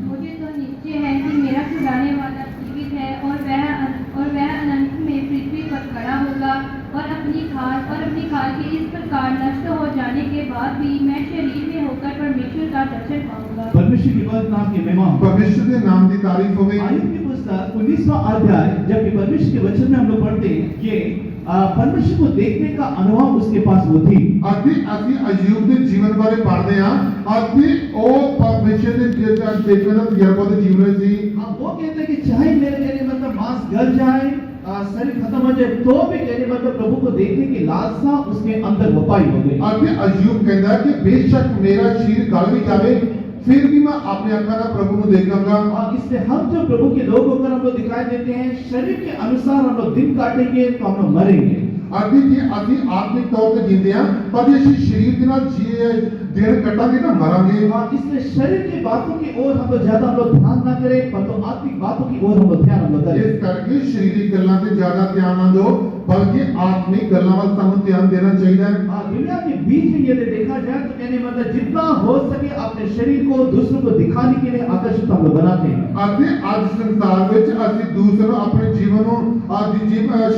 मुझे तो निश्चय है कि मेरा छुड़ाने वाला जीवित है और वह अनंत में पृथ्वी पर खड़ा होगा और अपनी खाल के इस प्रकार नष्ट हो जाने के बाद भी मैं शरीर में होकर परमेश्वर का दर्शन पाऊंगा। परमेश्वर की पवित्र नाम की महिमा हो। परमेश्वर के नाम की तारीफ होवे। आयुब की पुस्तक 19वां अध्याय जबकि परमेश्वर के वचन में हम लोग पढ़ते हैं ये परमेश्वर को देखने का अनुभव उसके पास वो थी। ਅਤੇ ਅਸੀਂ ਅਯੂਬ ਦੇ ਜੀਵਨ ਬਾਰੇ ਪੜ੍ਹਦੇ ਹਾਂ ਅਤੇ ਉਹ ਪਰਮੇਸ਼ਰ ਦੇ ਦੇਖਣ ਦਾ ਤਜਰਬਾ ਦੇ ਜੀਵਨ ਵਿੱਚ ਸੀ। हाँ, वो कहते हैं कि चाहे मेरे कहने मतलब मांस गल जाए, शरीर खत्म हो जाए, तो भी कहने मतलब प्रभु को देखने की लालसा उसके अंदर वपाई हो गई। ਅਤੇ ਅਯੂਬ ਕਹਿੰਦਾ कि बेशक मेरा शरीर गल भी जावे फिर भी मैं अपने अखा ਨਾਲ प्रभु ਨੂੰ ਦੇਖਾਂਗਾ। और इसलिए हम जो प्रभु के लोग होकर हम लोग दिखाई देते हैं, शरीर के अनुसार हम लोग दिन काटेंगे तो हम लोग मरेंगे। ਅਤੇ ਜੇ ਅਸੀਂ ਆਤਮਿਕ ਤੌਰ ਤੇ ਜੀਂਦੇ ਹਾਂ ਪਰ ਜੇ ਅਸੀਂ ਸਰੀਰ ਦੇ ਨਾਲ ਦਿਨ ਕੱਟਾਂਗੇ ਤਾਂ ਮਰਾਂਗੇ। और इसलिए शरीर की बातों की ओर हम लोग ज्यादा हम लोग ध्यान ना करें, परंतु आत्मिक बातों की ओर हम लोग ध्यान हम लोग करें। ਇਸ ਕਰਕੇ ਸਰੀਰਕ ਗੱਲਾਂ ਤੇ ਜ਼ਿਆਦਾ ਧਿਆਨ ਨਾ ਦਿਓ बल्कि आत्मिक ਗੱਲਾਂ ਵੱਲ ਸਾਨੂੰ ਧਿਆਨ देना चाहिए। दुनिया के बीच में यदि देखा जाए तो कहने मतलब जितना हो सके अपने शरीर को दूसरों को दिखाने के लिए आकर्षित हम लोग बनाते हैं। ਅਤੇ ਅੱਜ ਸੰਸਾਰ ਵਿੱਚ ਅਸੀਂ ਦੂਸਰੇ ਨੂੰ ਆਪਣੇ ਜੀਵਨ ਨੂੰ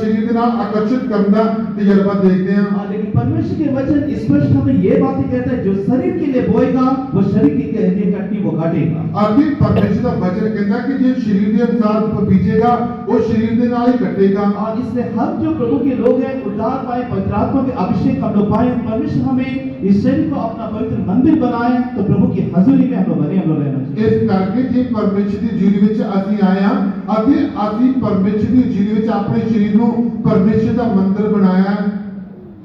ਸਰੀਰ ਦੇ ਨਾਲ ਆਕਰਸ਼ਿਤ ਕਰਨ ਦਾ ਤਜਰਬਾ ਦੇਖਦੇ ਹਾਂ। लेकिन परमेश्वर के वचन स्पष्ट हमें ये बातें कहता है, जो शरीर के लिए बोएगा वो शरीर के लिए कटनी वो काटेगा। ਅਤੇ ਪਰਮੇਸ਼ਰ ਦਾ ਵਚਨ ਕਹਿੰਦਾ ਕਿ ਜੇ ਸਰੀਰ ਦੇ ਅਨੁਸਾਰ ਬੀਜੇਗਾ ਉਹ ਸਰੀਰ ਦੇ ਨਾਲ ਹੀ ਕੱਟੇਗਾ। और इसलिए हम जो प्रभु के लोग हैं उद्धार पाए, पवित्र आत्मा के अभिषेक हम लोग पाए, परमेश्वर हमें इस शरीर को अपना पवित्र मंदिर बनाए तो प्रभु की हजूरी में हम लोग बने हम लोग रहना चाहिए। ਇਸ ਕਰਕੇ ਜੇ ਪਰਮੇਸ਼ਰ ਦੀ ਜੀਵਨ ਵਿੱਚ ਅਸੀਂ ਆਏ ਹਾਂ ਅਤੇ ਅਸੀਂ ਪਰਮੇਸ਼ਰ ਦੀ ਜੀਵਨ ਵਿੱਚ ਆਪਣੇ ਸਰੀਰ ਨੂੰ ਪਰਮੇਸ਼ਰ ਦਾ ਮੰਦਿਰ ਬਣਾਇਆ ਹੈ।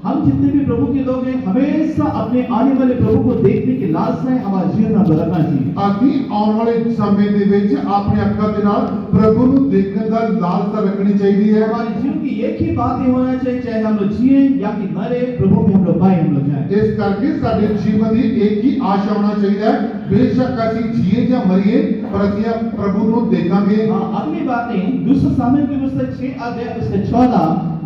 हम जितने भी प्रभु के लोग हैं हमेशा अपने आने वाले प्रभु को देखने की लालसा है हमारे जीवन में रखना चाहिए। ਅਸੀਂ ਆਉਣ ਵਾਲੇ ਸਮੇਂ ਦੇ ਵਿੱਚ ਆਪਣੇ ਅੱਖਾਂ ਦੇ ਨਾਲ ਪ੍ਰਭੂ ਨੂੰ ਦੇਖਣ ਦਾ ਲਾਲਸਾ ਰੱਖਣੀ ਚਾਹੀਦੀ ਹੈ। हमारे जीवन की एक ही बात ही होना चाहिए, चाहे हम लोग जिए या कि मरे, प्रभु में हम लोग पाए हम लोग जाए। ਇਸ ਕਰਕੇ ਸਾਡੇ ਜੀਵਨ ਦੀ ਇੱਕ ਹੀ ਆਸ਼ਾ ਹੋਣਾ ਚਾਹੀਦਾ ਹੈ, ਬੇਸ਼ੱਕ ਅਸੀਂ ਜੀਏ ਜਾਂ ਮਰੀਏ ਪਰ ਅਸੀਂ ਪ੍ਰਭੂ ਨੂੰ ਦੇਖਾਂਗੇ। अगली बातें दूसरा सामुएल की पुस्तक 6 अध्याय उसके 14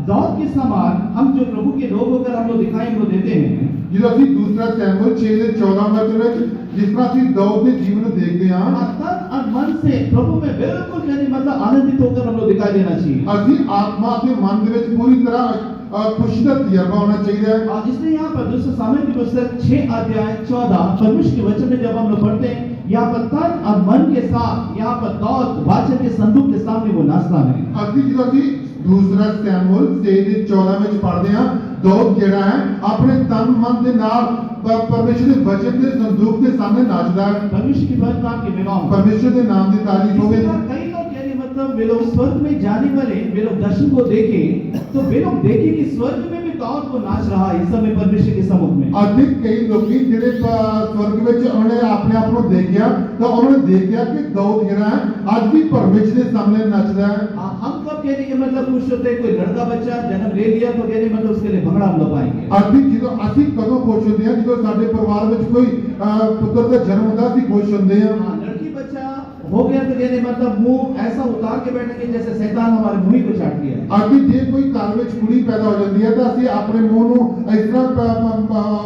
दाऊद के समान हम जो प्रभु के लोग होकर हम लोग दिखाई हम लोग देते हैं। ਜਦੋਂ ਅਸੀਂ ਦੂਸਰਾ ਸੈਮੂਅਲ 6 ਦੇ 14 ਵਚਨ ਵਿੱਚ जिस तरह ਅਸੀਂ दाऊद ਦੇ ਜੀਵਨ ਨੂੰ ਦੇਖਦੇ ਹਾਂ तन और मन से प्रभु में बिल्कुल कहने मतलब आनंदित होकर हम लोग दिखाई देना चाहिए। ਅਸੀਂ आत्मा ਅਤੇ मन ਦੇ ਵਿੱਚ ਪੂਰੀ ਤਰ੍ਹਾਂ खुशी का तजर्बा होना चाहिए। और इसलिए यहाँ पर दूसरा सामुएल की पुस्तक 6 अध्याय 14 परमेश्वर के वचन में जब हम लोग पढ़ते हैं, यहाँ पर तन और मन के साथ यहाँ पर दाऊद वाचा के संदूक के सामने वो नाचता है। ਅਸੀਂ ਜਦੋਂ ਅਸੀਂ ਦੂਸਰਾ ਸੈਮੂਅਲ 6 ਦੇ 14 ਵਿੱਚ ਪੜ੍ਹਦੇ ਹਾਂ, दाऊद ਜਿਹੜਾ ਹੈ ਆਪਣੇ ਤਨ ਮਨ ਦੇ ਨਾਲ परमेश्वर के वचन के संदूक के सामने नाचता है। परमेश्वर की पवित्र नाम की महिमा हो। परमेश्वर के नाम की तारीफ हो। कई लोग यानी मतलब वे लोग स्वर्ग में जाने वाले वे लोग दर्शन को देखे तो वे लोग देखे कि स्वर्ग में भी दाऊद को नाच रहा है इस समय परमेश्वर के सम्मुख में। अधिक कई लोग ਜਿਹੜੇ स्वर्ग ਵਿੱਚ ਉਹਨੇ ਆਪਣੇ ਆਪ ਨੂੰ ਦੇਖਿਆ ਤਾਂ ਉਹਨਾਂ ਨੇ ਦੇਖਿਆ ਕਿ दाऊद ਜਿਹੜਾ ਹੈ ਅੱਜ ਵੀ परमेश्वर ਦੇ सामने नचदा है। हम कब कहने के मतलब खुश होते हैं, कोई लड़का बच्चा जन्म ले लिया तो कहने मतलब उसके लिए भंगड़ा हम लोग पाएंगे। अधिक ਜਦੋਂ ਅਸੀਂ ਕਦੋਂ ਖੁਸ਼ ਹੁੰਦੇ ਹਾਂ ਜਦੋਂ ਸਾਡੇ ਪਰਿਵਾਰ ਵਿੱਚ ਕੋਈ ਪੁੱਤਰ ਦਾ ਜਨਮ ਹੁੰਦਾ ਅਸੀਂ ਖੁਸ਼ ਹੁੰਦੇ ਹਾਂ। लड़की बच्चा हो गया तो कहने मतलब मुंह ऐसा उतार के बैठेंगे जैसे शैतान हमारे मुंह को चाट लिया। ਅੱਗੇ ਜੇ ਕੋਈ ਘਰ ਵਿੱਚ ਕੁੜੀ ਪੈਦਾ ਹੋ ਜਾਂਦੀ ਹੈ ਤਾਂ ਅਸੀਂ ਆਪਣੇ ਮੂੰਹ ਨੂੰ ਇਸ ਤਰ੍ਹਾਂ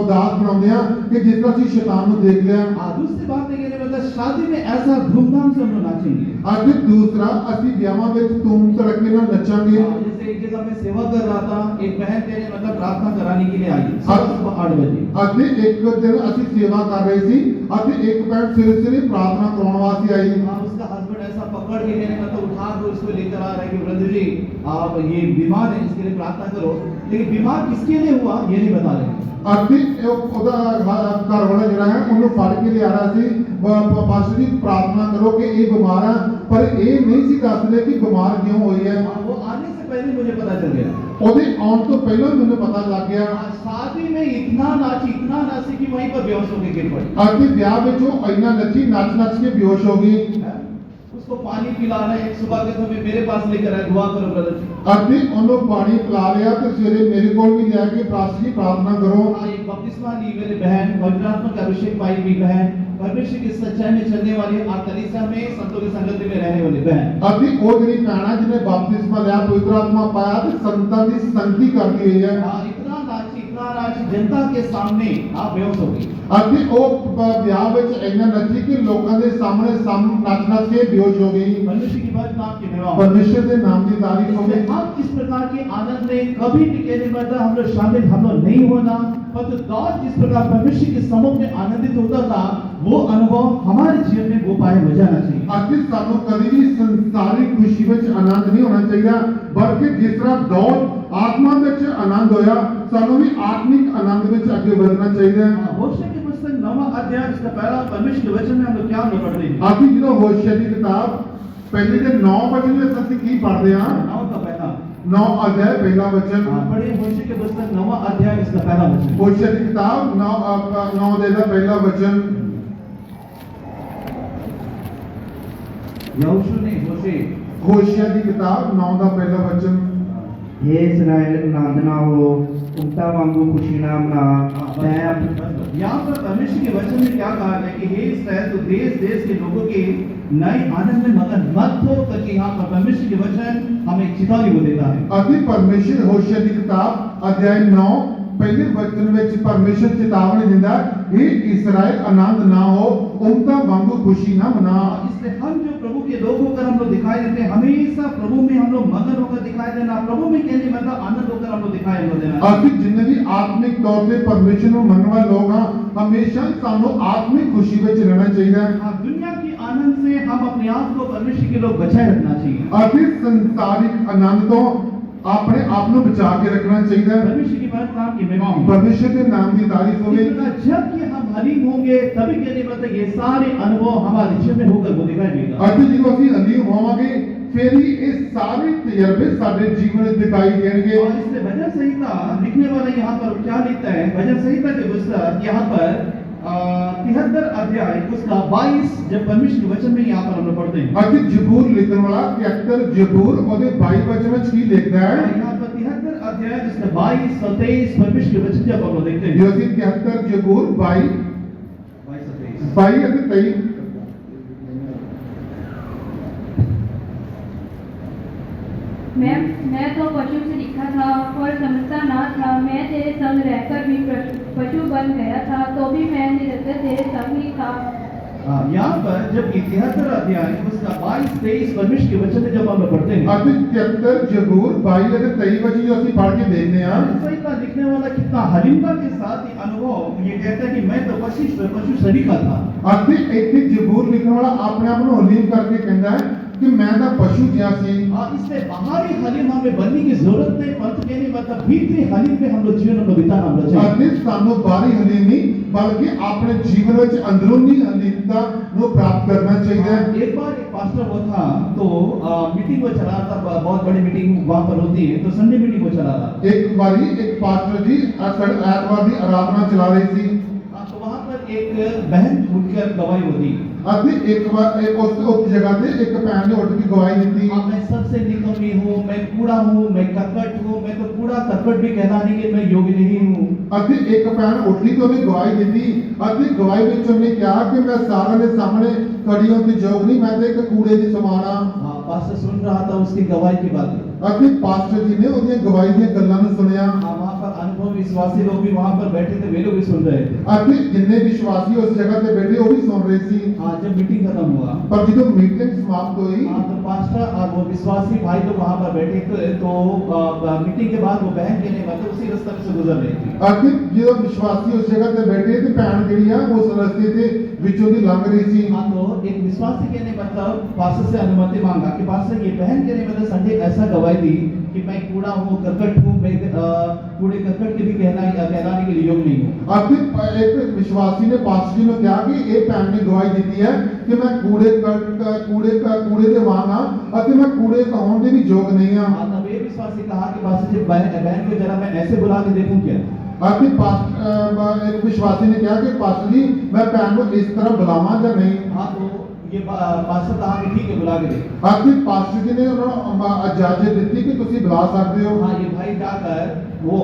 ਉਦਾਸ ਬਣਾਉਂਦੇ ਹਾਂ ਕਿ ਜਿਸ ਤਰ੍ਹਾਂ ਅਸੀਂ ਸ਼ੈਤਾਨ ਨੂੰ ਦੇਖ ਲਿਆ। दूसरी बात है कहने मतलब शादी में ऐसा धूमधाम से हम लोग नाचेंगे। ਅੱਗੇ ਦੂਸਰਾ ਅਸੀਂ ਵਿਆਹਾਂ ਵਿੱਚ ਧੂਮ ਧੜਕੇ ਨਾਲ ਨੱਚਾਂਗੇ। जैसे एक जगह में सेवा कर रहा था, एक बहन कहने मतलब प्रार्थना कराने के लिए आई सुबह 8 बजे। ਅਤੇ ਇੱਕ ਦਿਨ ਅਸੀਂ ਸੇਵਾ ਕਰ ਰਹੇ ਸੀ ਅਤੇ ਇੱਕ ਭੈਣ ਸਵੇਰੇ ਪ੍ਰਾਰਥਨਾ ਕਰਾਉਣ ਵਾਸਤੇ ਆਈ। उसका हस्बैंड ऐसा पकड़ के कहने मतलब उठा कर उसको लेकर आ रहा है कि वृद्ध जी आप ये बीमार है इसके लिए प्रार्थना करो, लेकिन बीमार किसके लिए हुआ ये नहीं बता रहे। ਅਤੇ ਉਹਦਾ ਘਰ ਵਾਲਾ ਜਿਹੜਾ ਹੈ ਉਹਨੂੰ ਫੜ ਕੇ ਲਿਆ ਰਿਹਾ ਸੀ, ਪਾਸਟਰ ਜੀ ਪ੍ਰਾਰਥਨਾ ਕਰੋ ਕਿ ਇਹ ਬਿਮਾਰ ਹੈ, ਪਰ ਇਹ ਨਹੀਂ ਸੀ ਦੱਸਦੇ ਕਿ ਬਿਮਾਰ ਕਿਉਂ ਹੋਈ ਹੈ। वो आने से से पहले मुझे पता चल गया। ਉਹਦੇ ਆਉਣ ਤੋਂ ਪਹਿਲਾਂ ਮੈਨੂੰ ਪਤਾ ਲੱਗ ਗਿਆ। शादी में इतना नाची कि वहीं पर बेहोश होकर गिर पड़ी। ਅਤੇ ਵਿਆਹ ਵਿੱਚ ਉਹ ਇੰਨਾ ਨੱਚੀ ਨੱਚ ਕੇ ਬੇਹੋਸ਼ ਹੋ गई। उसको पानी पिला रहे, सुबह के समय मेरे पास लेकर आए, दुआ करो ब्रदर। ਅਤੇ ਉਹਨੂੰ ਪਾਣੀ ਪਿਲਾ ਲਿਆ ਤੇ ਸਵੇਰੇ ਮੇਰੇ ਕੋਲ भी ਲਿਆ ਕੇ प्रार्थना करो। एक बपतिस्मा ली मेरी बहन, पवित्र आत्मा का अभिषेक पाई हुई बहन, परमेश्वर की सच्चाई में चलने वाली, और कलीसिया में संतों की संगति में रहने वाली बहन। ਅਤੇ ਉਹ ਜਿਹੜੀ ਭੈਣ ਹੈ ਜਿਹਨੇ ਬਪਤਿਸਮਾ ਲਿਆ ਪਵਿੱਤਰ ਆਤਮਾ ਪਾਇਆ ਤੇ ਸੰਤਾਂ ਦੀ ਸੰਗਤੀ ਕਰਦੀ ਹੋਈ ਹੈ। इतना नाची जनता के सामने आप बेहोश हो गई। ਅਤੇ ਉਹ ਵਿਆਹ ਵਿੱਚ ਇੰਨਾ ਨੱਚੀ ਕਿ ਲੋਕਾਂ ਦੇ ਸਾਹਮਣੇ ਨੱਚ ਕੇ ਬੇਹੋਸ਼ हो गई। परमेश्वर की बात नाम की महिमा। परमेश्वर के नाम की तारीफ हो गई। हम इस प्रकार के आनंद में कभी टिके नहीं, मतलब हम लोग शामिल हम लोग नहीं होना, परंतु दाऊद जिस प्रकार परमेश्वर के सम्मुख में आनंदित होता था, वो अनुभव हमारे जीवन में वो पाए हो जाना चाहिए। ਅਤੇ ਸਾਨੂੰ ਕਦੀ ਵੀ ਸੰਸਾਰਿਕ ਖੁਸ਼ੀ ਵਿੱਚ ਆਨੰਦ ਨਹੀਂ ਹੋਣਾ ਚਾਹੀਦਾ, ਬਲਕਿ ਜਿਸ ਤਰ੍ਹਾਂ ਦੌੜ ਆਤਮਾ ਵਿੱਚ ਆਨੰਦ ਹੋਇਆ, ਸਾਨੂੰ ਵੀ ਆਤਮਿਕ ਆਨੰਦ ਵਿੱਚ ਅੱਗੇ ਵਧਣਾ ਚਾਹੀਦਾ ਹੈ। होशे की पुस्तक 9वां अध्याय इसका पहला परमेश्वर के वचन में हम लोग क्या हम लोग पढ़ते हैं? ਅਸੀਂ ਜਦੋਂ ਹੋਸ਼ਿਆ ਦੀ ਕਿਤਾਬ ਪਹਿਲੇ ਦੇ 9 ਵਚਨ ਵਿੱਚ ਅਸੀਂ ਕੀ ਪੜ੍ਹਦੇ ਹਾਂ? 9 का पहला 9 अध्याय पहला वचन। पढ़िए होशे की पुस्तक 9वां अध्याय इसका पहला वचन। होशे की किताब 9 अध्याय का पहला वचन। यहोशू ने होशे की किताब 9 का पहला वचन। हे इस्राएल आनंद ना हो, उनका वांगू खुशी ना मना। मैं यहाँ पर परमेश्वर के वचन में क्या कहा है कि हे इस्राएल, तो देश देश के लोगों के नए आनंद में मगन मत हो, करके यहाँ पर परमेश्वर के वचन हमें चेतावनी को देता है। अति परमेश्वर होशे की किताब अध्याय 9 पहले वचन में परमेश्वर चेतावनी दिंदा है, हे इस्राएल आनंद ना हो, उनका वांगू खुशी ना मना। इसलिए हम जो प्रभु के लोग होकर हम लोग दिखाई देते हैं, हमेशा प्रभु में हम लोग मगन होकर दिखाई देना, प्रभु में कहने मतलब आनंद होकर हम लोग दिखाई हम लोग देना। अति जिन्ने भी आत्मिक तौर पे परमेश्वर को मनने वाले लोग हैं, हमेशा सानू आत्मिक खुशी में रहना चाहिए। दुनिया की आनंद से हम अपने आप को परमेश्वर के लोग बचाए रखना चाहिए। अति संसारिक आनंद तो अपने आप को बचा के रखना चाहिए। परमेश्वर की बात नाम की महिमा हो। परमेश्वर के नाम की तारीफ हो गई। जब कि हम हलीम होंगे तभी कहने मतलब ये सारे अनुभव हमारे जीवन में होकर वो दिखाई देगा। अति जो ਅਸੀਂ ਹਲੀਮ ਹੋਵਾਂਗੇ फिर ही ये सारे तजर्बे सारे जीवन में दिखाई देंगे। और इसलिए भजन संहिता लिखने वाला यहाँ पर क्या लिखता है? भजन संहिता के पुस्तक यहाँ पर 73 अध्याय उसका 22 जब परमेश्वर के वचन में यहाँ पर हम लोग पढ़ते हैं। अति जबूर लिखने वाला 73 जबूर और 22 वचन में की लिखता है। यहाँ पर 73 अध्याय उसका 22 27 परमेश्वर के वचन जब हम लोग देखते हैं, जो 73 जबूर 22 और 23 मैं तो पशु से लिखा था और समझता ना था, मैं तेरे संग रहकर भी पशु बन गया था, तो भी मैं निरंतर तेरे संग ही था। यहाँ पर जब 73 अध्याय उसका 22-23 परमेश्वर के वचन में जब हम लोग पढ़ते हैं, अति 73 जबूर 22 और 23 वचन जो ਅਸੀਂ पढ़ के देखते हैं। संहिता लिखने वाला कितना हलीमता के साथ ये अनुभव ये कहता है कि मैं तो पशु सरीखा था। अति एक जबूर लिखने वाला अपने आप को हलीम करके कहता है कि मैं तो पशु जिया सी। इसमें बाहरी हलीम हमें बनने की जरूरत नहीं, परंतु कहने मतलब भीतरी हलीम में हम लोग जीवन में बिताना हम लोग चाहिए। अति सानू बाहरी हलीम नहीं बल्कि अपने जीवन में अंदरूनी हलीमता को प्राप्त करना चाहिए। एक बार एक पास्टर वो था तो मीटिंग को चला था, बहुत बड़ी मीटिंग वहाँ पर होती है, तो संडे मीटिंग को चला था। एक बारी एक पास्टर जी ऐतवार की आराधना चला रही थी। तो वहाँ पर एक बहन उठकर गवाही होती। अति एक उस जगह पे एक बहन ने उठ के गवाही दी। मैं सबसे निकम्मी हूँ, मैं कूड़ा हूँ, मैं कपट हूँ, मैं तो कूड़ा कपट भी कहलाने के मैं योग्य नहीं हूँ। अति एक बहन उठी तो उन्हें गवाही दी। अति गवाही में उन्होंने कहा कि मैं सारे के सामने खड़ी होती जोग नहीं, मैं तो एक कूड़े की समाना। पास्टर सुन रहा था उसकी गवाही की बात। अति पास्टर जी ने उन्हें गवाही दी गल्लां नु सुनिया। वहाँ पर अनुभव विश्वासी लोग भी वहाँ पर बैठे थे, वे लोग भी सुन रहे थे। अति जितने विश्वासी उस जगह पे बैठे वो भी सुन रहे थी। जब मीटिंग खत्म हुआ पर जब मीटिंग समाप्त हुई तो पास्टर और वो विश्वासी भाई लोग वहाँ पर बैठे थे, तो मीटिंग के बाद वो बहन के लिए मतलब उसी रास्ते से गुजर रही थी। अति जो विश्वासी उस जगह पे बैठे थे बहन जी है वो उस रास्ते से विचों दी लंघ रही थी। तो एक विश्वासी के ने मतलब पास्टर से अनुमति मांगा कि पास्टर ये बहन के ने मतलब संडे ऐसा गवाही दी कि मैं कूड़ा हूँ, करकट हूँ, मैं कूड़े करकट के भी कहलाने के लिए योग्य नहीं हूँ। ਅਤੇ ਇੱਕ ਵਿਸ਼ਵਾਸੀ ਨੇ ਪਾਸਟਰ ਜੀ ਨੂੰ ਕਿਹਾ ਕਿ ਇਹ ਭੈਣ ਨੇ ਗਵਾਹੀ ਦਿੱਤੀ ਹੈ ਕਿ ਮੈਂ ਕੂੜੇ ਦੇ ਵਾਂਗ ਹਾਂ ਅਤੇ ਮੈਂ ਕੂੜੇ ਕਹਾਉਣ ਦੇ ਵੀ ਯੋਗ ਨਹੀਂ ਹਾਂ। तब ये विश्वासी कहा कि पास्टर जी बहन को जरा मैं ऐसे बुला के देखूं क्या? ਅਤੇ ਇੱਕ ਵਿਸ਼ਵਾਸੀ ਨੇ ਕਿਹਾ ਕਿ ਪਾਸਟਰ ਜੀ ਮੈਂ ਭੈਣ ਨੂੰ ਇਸ ਤਰ੍ਹਾਂ ਬੁਲਾਵਾਂ ਜਾਂ ਨਹੀਂ। हाँ, तो ये पास्टर कहा कि ठीक है, बुला के देख। ਅਤੇ ਪਾਸਟਰ ਜੀ ਨੇ ਉਹਨਾਂ ਨੂੰ ਇਜਾਜ਼ਤ ਦਿੱਤੀ ਕਿ ਤੁਸੀਂ ਬੁਲਾ ਸਕਦੇ ਹੋ। हाँ, ये भाई जाकर वो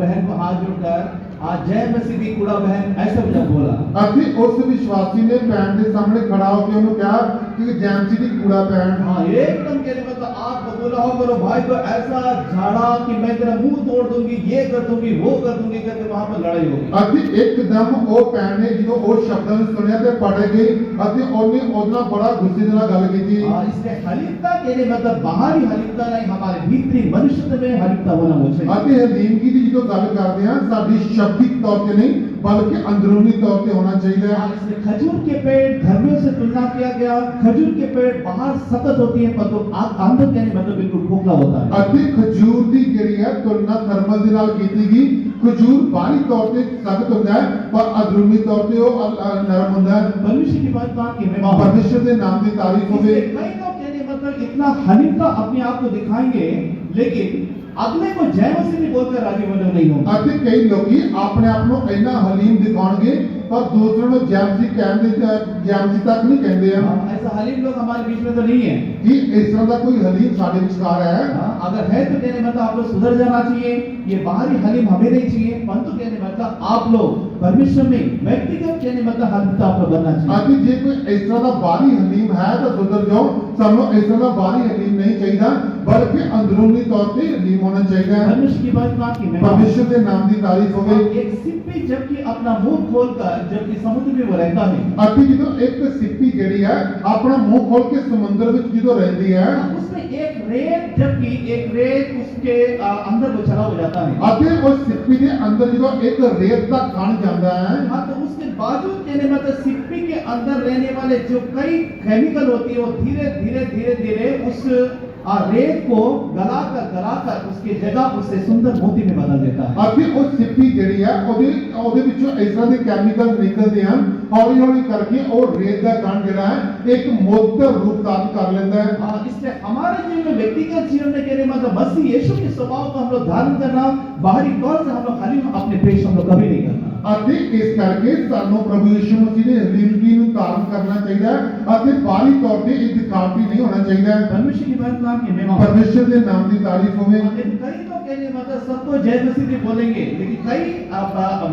बहन को हाथ जोड़कर आज जय मसीह की कूड़ा बहन ऐसा जब बोला। ਅਤੇ ਉਸ ਵਿਸ਼ਵਾਸੀ ਨੇ ਭੈਣ ਦੇ ਸਾਹਮਣੇ ਖੜਾ ਹੋ ਕੇ ਉਹਨੂੰ ਕਿਹਾ ਕਿ ਜੈਮਸੀ ਦੀ ਕੂੜਾ ਭੈਣ। हाँ, एकदम कहने मतलब आप बोला हो करो भाई को ऐसा झाड़ा कि मैं तेरा मुंह तोड़ दूंगी, ये कर दूंगी, वो कर दूंगी करके वहां पर लड़ाई होगी। ਅਤੇ ਇੱਕਦਮ ਉਹ ਭੈਣ ਨੇ ਜਦੋਂ ਉਹ ਸ਼ਬਦਾਂ ਨੂੰ ਸੁਣਿਆ ਤੇ ਪੜ ਗਈ ਅਤੇ ਉਹਨੇ ਉਹਦੇ ਨਾਲ ਬੜਾ ਗੁੱਸੇ ਨਾਲ ਗੱਲ ਕੀਤੀ। इसलिए हलीमता कहने मतलब बाहरी हलीमता नहीं, हमारे भीतरी मनुष्यत्व में हलीमता होना चाहिए। ਅਤੇ ਹਲੀਮਗੀ ਦੀ ਜਦੋਂ ਗੱਲ ਕਰਦੇ ਹਾਂ ਸਾਡੀ ਸ਼ਬदिक तौर ਤੇ नहीं बल्कि अंदरूनी तौर पे होना चाहिए। इसलिए खजूर के पेड़ धर्मियों से तुलना किया गया। खजूर के पेड़ बाहर सख्त होती है परंतु अंदर कहने मतलब बिल्कुल खोखला होता है। ਅਤੇ ਖਜੂਰ ਦੀ ਜਿਹੜੀ ਹੈ ਤੁਲਨਾ ਥਰਮਲ ਦੇ ਨਾਲ ਕੀਤੀ ਗਈ। ਖਜੂਰ ਬਾਹਰੀ ਤੌਰ ਤੇ ਸਖਤ ਹੁੰਦਾ ਹੈ ਪਰ ਅੰਦਰੂਨੀ ਤੌਰ ਤੇ ਉਹ ਨਰਮ ਹੁੰਦਾ ਹੈ। परमेश्वर की बात कहा कि मैं परमेश्वर ਦੇ ਨਾਮ ਦੀ ਤਾਰੀਫ ਹੋਵੇ। कई लोग कहने मतलब इतना हलीमता अपने आप को दिखाएंगे लेकिन अगले को जय मसीह भी बोलकर राजी मतलब नहीं होंगे। ਅਤੇ ਕਈ ਲੋਕੀ ਆਪਣੇ ਆਪ ਨੂੰ ਇੰਨਾ ਹਲੀਮ ਦਿਖਾਉਣਗੇ ਪਰ ਦੂਸਰਿਆਂ ਨੂੰ ਜੈਮਸੀ ਕਹਿੰਦੇ ਜੈਮਸੀ ਤੱਕ नहीं ਕਹਿੰਦੇ ਆ। ऐसा हलीम लोग हमारे बीच में तो नहीं है। कि इस तरह का कोई हलीम साढ़े विचार है। अगर है तो कहने मतलब आप लोग सुधर जाना चाहिए। ये बाहरी हलीम हमें नहीं चाहिए परंतु कहने मतलब आप लोग परमेश्वर में व्यक्तिगत कहने मतलब हलीमता आप लोग बनना चाहिए। अभी जे कोई इस तरह का बाहरी हलीम है तो सुधर जाओ। सानू इस तरह का बाहरी हलीम नहीं चाहिए बल्कि अंदरूनी तौर पे हलीम होना चाहिए। परमेश्वर की बात कहा कि मैं परमेश्वर के नाम की तारीफ होवे। एक सिप्पी जबकि अपना मुंह खोलकर जबकि समुद्र में वो रहता है। अभी जो एक सिप्पी जड़ी है अपना मुंह खोल के समुद्र में जो रहती है उसमें एक रेत जबकि एक रेत उसके अंदर वो चला हो जाता है। अभी उस सिप्पी के अंदर जो एक रेत का कण जाता है। हाँ, तो उसके बावजूद कहने मतलब सिप्पी के अंदर रहने वाले जो कई केमिकल होती है वो धीरे धीरे धीरे धीरे उस रेत को गलाकर उसकी जगह उससे सुंदर मोती में बदल देता है। अभी उस सिप्पी जड़ी है ਉਹਦੇ ਵਿੱਚੋਂ ਇਸ ਤਰ੍ਹਾਂ ਦੇ ਕੈਮੀਕਲ ਨਿਕਲਦੇ ਹਨ ਹੌਲੀ ਹੌਲੀ ਕਰਕੇ ਉਹ ਰੇਤ ਦਾ ਕਣ ਜਿਹੜਾ ਹੈ ਇੱਕ ਮੋਤਰ ਰੂਪ ਧਾਰਨ ਕਰ ਲੈਂਦਾ है। इससे हमारे जीवन में व्यक्तिगत जीवन में कहने मतलब मसीह यीशु के स्वभाव को हम लोग धारण करना बाहरी तौर से हम लोग हलीम अपने पेश हम लोग कभी नहीं करना। ਅਤੇ ਇਸ ਕਰਕੇ ਸਾਨੂੰ ਪ੍ਰਭੂ ਯਿਸੂ ਮਸੀਹ ਦੇ ਹਲੀਮਗੀ ਨੂੰ ਧਾਰਨ ਕਰਨਾ ਚਾਹੀਦਾ ਹੈ ਅਤੇ ਬਾਹਰੀ ਤੌਰ ਤੇ ਇਹ ਦਿਖਾਵਟੀ नहीं होना चाहिए। परमेश्वर की बात कहा कि मैं परमेश्वर के नाम की तारीफ होवे। कई लोग कहने मतलब सबको जय मसीह भी बोलेंगे लेकिन कई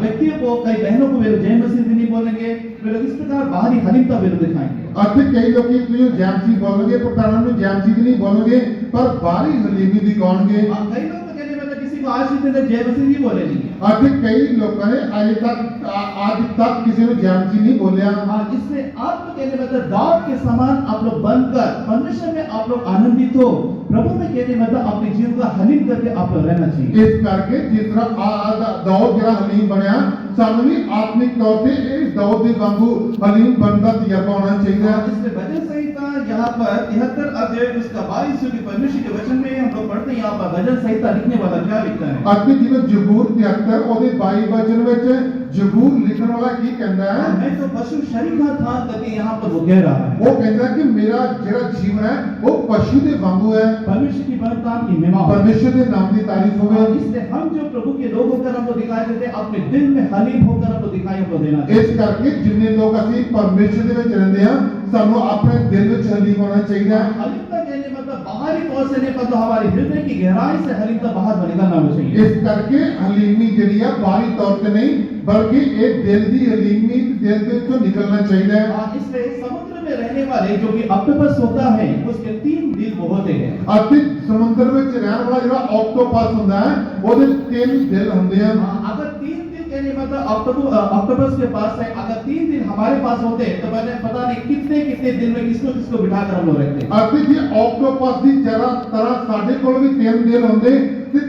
व्यक्तियों को कई बहनों को वे जय मसीह भी नहीं बोलेंगे। वे लोग इस प्रकार बाहरी हलीमता वे दिखाएंगे। ਅਤੇ ਕਈ ਲੋਕੀ ਜੋ ਜੈਮਸੀ ਬੋਲਣਗੇ ਪਰ ਤਾਰਾਂ ਨੂੰ ਜੈਮਸੀ ਨਹੀਂ ਬੋਲਣਗੇ ਪਰ ਬਾਹਰੀ ਹਲੀਮੀ ਦਿਖਾਉਣਗੇ। कई लोग तो कहने मतलब किसी को आशीष देते जय मसीह नहीं बोले नहीं। ਅਤੇ ਕਈ ਲੋਕਾਂ ਨੇ आज तक किसी ने जैमसी नहीं बोलिया। इससे आप लोग कहने मतलब दाऊद के समान आप लोग बनकर परमेश्वर में आप लोग आनंदित हो। प्रभु में कहने मतलब अपने जीवन का हलीम करके आप लोग रहना चाहिए। इस करके जिस तरह दाऊद जरा हलीम बनया ਸਾਨੂੰ ਵੀ आत्मिक तौर पे इस दाऊद के वांगू हलीम बनने का तजर्बा होना चाहिए। इसलिए भजन संहिता यहाँ पर 73 अध्याय उसका 22 के परमेश्वर के वचन में हम लोग पढ़ते हैं। यहाँ पर भजन संहिता लिखने वाला क्या लिखता है? ਅਤੇ ਜਿਵੇਂ ਜ਼ਬੂਰ 73 ਉਹਦੇ 22 वचन ਵਿੱਚ ਜ਼ਬੂਰ ਲਿਖਣ ਵਾਲਾ ਕੀ ਕਹਿੰਦਾ ਹੈ? मैं तो पशु शरीर था करके यहाँ पर वो कह रहा है। ਉਹ ਕਹਿੰਦਾ ਕਿ ਮੇਰਾ ਜਿਹੜਾ ਜੀਵਨ ਹੈ ਉਹ ਪਸ਼ੂ ਦੇ ਵਾਂਗੂ ਹੈ। परमेश्वर की बात कहा कि मैं परमेश्वर के नाम की तारीफ होवे। इसलिए हम जो प्रभु के लोग होकर हमको दिखाई देते हैं अपने दिल में हलीम होकर हमको दिखाई हमको देना चाहिए। ਇਸ ਕਰਕੇ ਜਿੰਨੇ ਲੋਕ ਅਸੀਂ ਪਰਮੇਸ਼ਰ ਦੇ ਵਿੱਚ ਰਹਿੰਦੇ ਹਾਂ ਸਾਨੂੰ ਆਪਣੇ ਦਿਲ ਵਿੱਚ ਹਲੀਮ ਹੋਣਾ ਚਾਹੀਦਾ ਹੈ। हलीमता कहने मतलब बाहरी तौर से नहीं मतलब हमारे हृदय की गहराई से हलीमता बाहर निकलना चाहिए। ਇਸ ਕਰਕੇ ਹਲੀਮੀ ਜਿਹੜੀ ਆ ਬਾਹਰੀ ਤੌਰ ਤੇ ਨਹੀਂ बल्कि एक दिल की हलीमी दिल के ਵਿੱਚੋਂ निकलना चाहिए। इसलिए समुद्र में रहने वाले जो कि ऑक्टोपस होता है उसके 3 दिल वो होते हैं। ਅਤੇ ਸਮੁੰਦਰ ਵਿੱਚ ਰਹਿਣ ਵਾਲਾ ਜਿਹੜਾ ਆਕਟੋਪਸ ਹੁੰਦਾ ਹੈ ਉਹਦੇ 3 ਦਿਲ ਹੁੰਦੇ ਹਨ। अगर 3 दिल कहने मतलब ऑक्टोपस के पास है अगर 3 दिल हमारे पास होते तो मैंने पता नहीं कितने दिल में किसको बिठा कर हम लोग रहते। ਅਤੇ ਜੇ ਆਕਟੋਪਸ ਦੀ ਤਰ੍ਹਾਂ ਸਾਡੇ ਕੋਲ ਵੀ 3 ਦਿਲ ਹੁੰਦੇ ਤੇ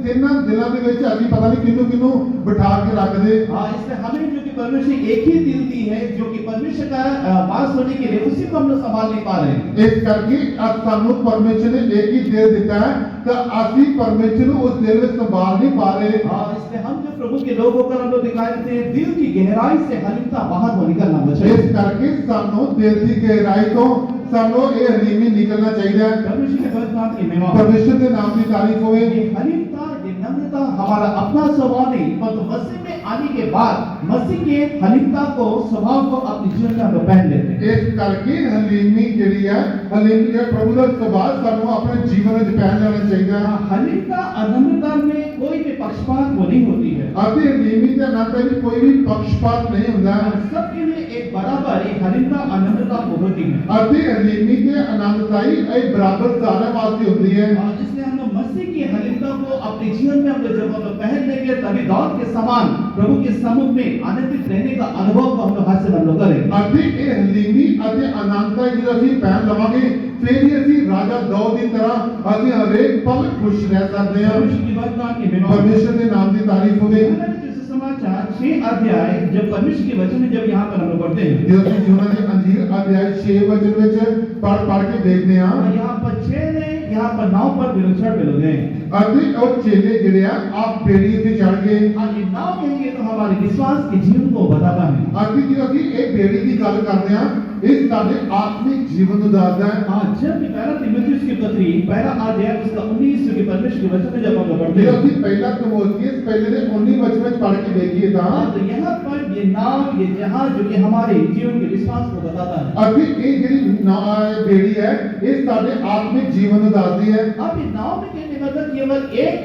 ਤਿੰਨਾਂ ਦਿਲਾਂ ਦੇ ਵਿੱਚ ਅਸੀਂ ਪਤਾ ਨਹੀਂ ਕਿਹਨੂੰ ਬਿਠਾ ਕੇ ਰੱਖਦੇ। हाँ, इसलिए हमें जो कि परमेश्वर ने एक ही दिल दी है, जो कि परमेश्वर का वास होने के लिए, उसी को हम लोग संभाल नहीं पा रहे हैं। ਇਸ ਕਰਕੇ ਅੱਜ ਸਾਨੂੰ ਪਰਮੇਸ਼ਰ ਨੇ ਇੱਕ ਹੀ ਦਿਲ ਦਿੱਤਾ ਹੈ ਤਾਂ ਅਸੀਂ ਪਰਮੇਸ਼ਰ ਨੂੰ ਉਸ ਦਿਲ ਵਿੱਚ ਸੰਭਾਲ नहीं पा रहे। हाँ, इसलिए हम जो प्रभु के लोग होकर हम लोग दिखाई देते हैं, दिल की गहराई से हलीमता बाहर हो निकलना चाहिए। ਇਸ ਕਰਕੇ ਸਾਨੂੰ ਦਿਲ ਦੀ ਗਹਿਰਾਈ ਤੋਂ ਸਾਨੂੰ ਇਹ ਹਲੀਮੀ ਨਿਕਲਣਾ ਚਾਹੀਦਾ ਹੈ। परमेश्वर के पवित्र नाम की महिमा। परमेश्वर के नाम की तारीफ होवे। ये हलीमता, ये नम्रता हमारा अपना स्वभाव नहीं, परंतु मसीह में आने के बाद मसीह के हलीमता को, स्वभाव को अपने जीवन में हम लोग पहन लेते हैं। ਇਸ ਕਰਕੇ ਹਲੀਮੀ ਜਿਹੜੀ ਹੈ, ਹਲੀਮੀ ਜਿਹੜਾ ਪ੍ਰਭੂ ਦਾ ਸੁਭਾਅ ਸਾਨੂੰ ਆਪਣੇ ਜੀਵਨ ਵਿੱਚ ਪਹਿਨ ਲੈਣਾ ਚਾਹੀਦਾ ਹੈ। हलीमता और नम्रता में कोई भी पक्षपात वो नहीं होती है। ਅਤੇ ਹਲੀਮੀ ਦੇ ਨਾਤੇ ਵਿੱਚ ਕੋਈ ਵੀ ਪੱਖਪਾਤ ਨਹੀਂ ਹੁੰਦਾ ਹੈ। सबके लिए एक बराबर एक हलीमता और नम्रता वो होती है। ਅਤੇ ਹਲੀਮੀ ਤੇ ਆਨੰਦਦਾई ਇਹ ਬਰਾबर ਸਾਰਿਆਂ ਵਾਸਤੇ ਹੁੰਦੀ ਹੈ। और इसलिए हम लोग मसीह की हलीमता को अपने जीवन में हम लोग जब हम लोग पहन लेंगे, तभी दाऊद के समान प्रभु के सम्मुख में आनंदित रहने का अनुभव को हम लोग हासिल हम लोग करेंगे। ਅਤੇ ਇਹ ਹਲੀਮੀ ਅਤੇ ਆਨੰਦਦਾਈ ਜਦੋਂ ਅਸੀਂ ਪਹਿਨ ਲਵਾਂਗੇ, ਫਿਰ ਹੀ ਅਸੀਂ ਰਾਜਾ ਦਾਊਦ ਦੀ ਤਰ੍ਹਾਂ ਅਸੀਂ ਹਰੇਕ ਪਲ ਖੁਸ਼ ਰਹਿ ਸਕਦੇ ਹਾਂ। परमेश्वर की बात नाम की महिमा। परमेश्वर के नाम की तारीफ होवे। जैसे समाचार 6 अध्याय जब परमेश्वर के वचन में जब यहाँ पर हम लोग पढ़ते हैं, जो ਅਸੀਂ ਯੂਹन्ना ਦੇ ਅੰਜੀਲ ਅਧਿਆਇ 6 वचन ਵਿੱਚ ਪੜ੍ਹ ਕੇ ਦੇਖਦੇ ਹਾਂ। यहाँ पर 6 ने यहाँ पर 9 पर विरोचन पे लोग हैं। ਅਤੇ ਉਹ ਚੇਲੇ ਜਿਹੜੇ ਆ ਆਪ ਬੇੜੀ ਤੇ ਚੜ ਗਏ। हाँ, ये नाम कहेंगे तो हमारे विश्वास के जीवन को बताता है। ਅਤੇ ਜਦੋਂ ਅਸੀਂ ਇਹ ਬੇੜੀ ਦੀ ਗੱਲ ਕਰਦੇ ਹਾਂ, ਇਹ ਸਾਡੇ ਆਤਮਿਕ ਜੀਵਨ ਨੂੰ ਦੱਸਦਾ ਹੈ। हाँ, जब भी पहला तीमुथियुस की पत्री पहला अध्याय उसका 19 के परमेश्वर के वचन में जब हम लोग पढ़ते ਜਦੋਂ हैं, ਅਸੀਂ ਪਹਿਲਾ ਤਿਮੋਥੀयुस ਪਹਿਲੇ ਦੇ 19 वचन ਵਿੱਚ पढ़ के देखिए ਤਾਂ हाँ, तो यहाँ पर ये नाम, ये जहाज जो कि हमारे जीवन के विश्वास को बताता है। ਅਤੇ ਇਹ ਜਿਹੜੀ ਬੇੜੀ ਹੈ, ਇਹ ਸਾਡੇ ਆਤਮਿਕ ਜੀਵਨ ਨੂੰ ਦੱਸਦੀ ਹੈ। अब इस नाव में कहने का मतलब केवल एक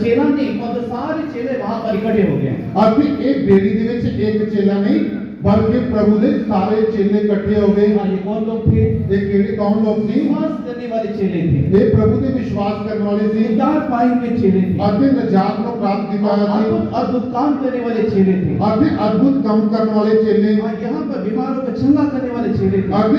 चेला नहीं, मतलब सारे चेले वहां पर इकट्ठे हो गए। ਅਤੇ ਇਹ ਬੇੜੀ ਦੇ ਵਿੱਚ ਇੱਕ ਚੇਲਾ ਨਹੀਂ, बल्कि प्रभु ਦੇ ਸਾਰੇ ਚੇਲੇ ਇਕੱਠੇ ਹੋ ਗਏ। हाँ, ये कौन लोग थे? ਇਹ ਕਿਹੜੇ ਕੌਣ ਲੋਕ ਸੀ? विश्वास करने वाले चेले थे, ਇਹ ਪ੍ਰਭु ਤੇ ਵਿਸ਼ਵਾਸ ਕਰਨ ਵਾਲੇ ਸੀ उद्धार पाए हुए चेले थे, ਅਤੇ ਨਜਾਤ ਨੂੰ ਪ੍ਰਾप्त ਕੀਤਾ ਹੋਇਆ ਸੀ अद्भुत अद्भुत काम करने वाले चेले थे, ਅਤੇ ਅਦਭੁਤ ਕੰਮ ਕਰਨ ਵਾਲੇ ਚੇਲੇ हाँ, यहाँ पर बीमारों को चंगा करने वाले चेले थे, ਅਤੇ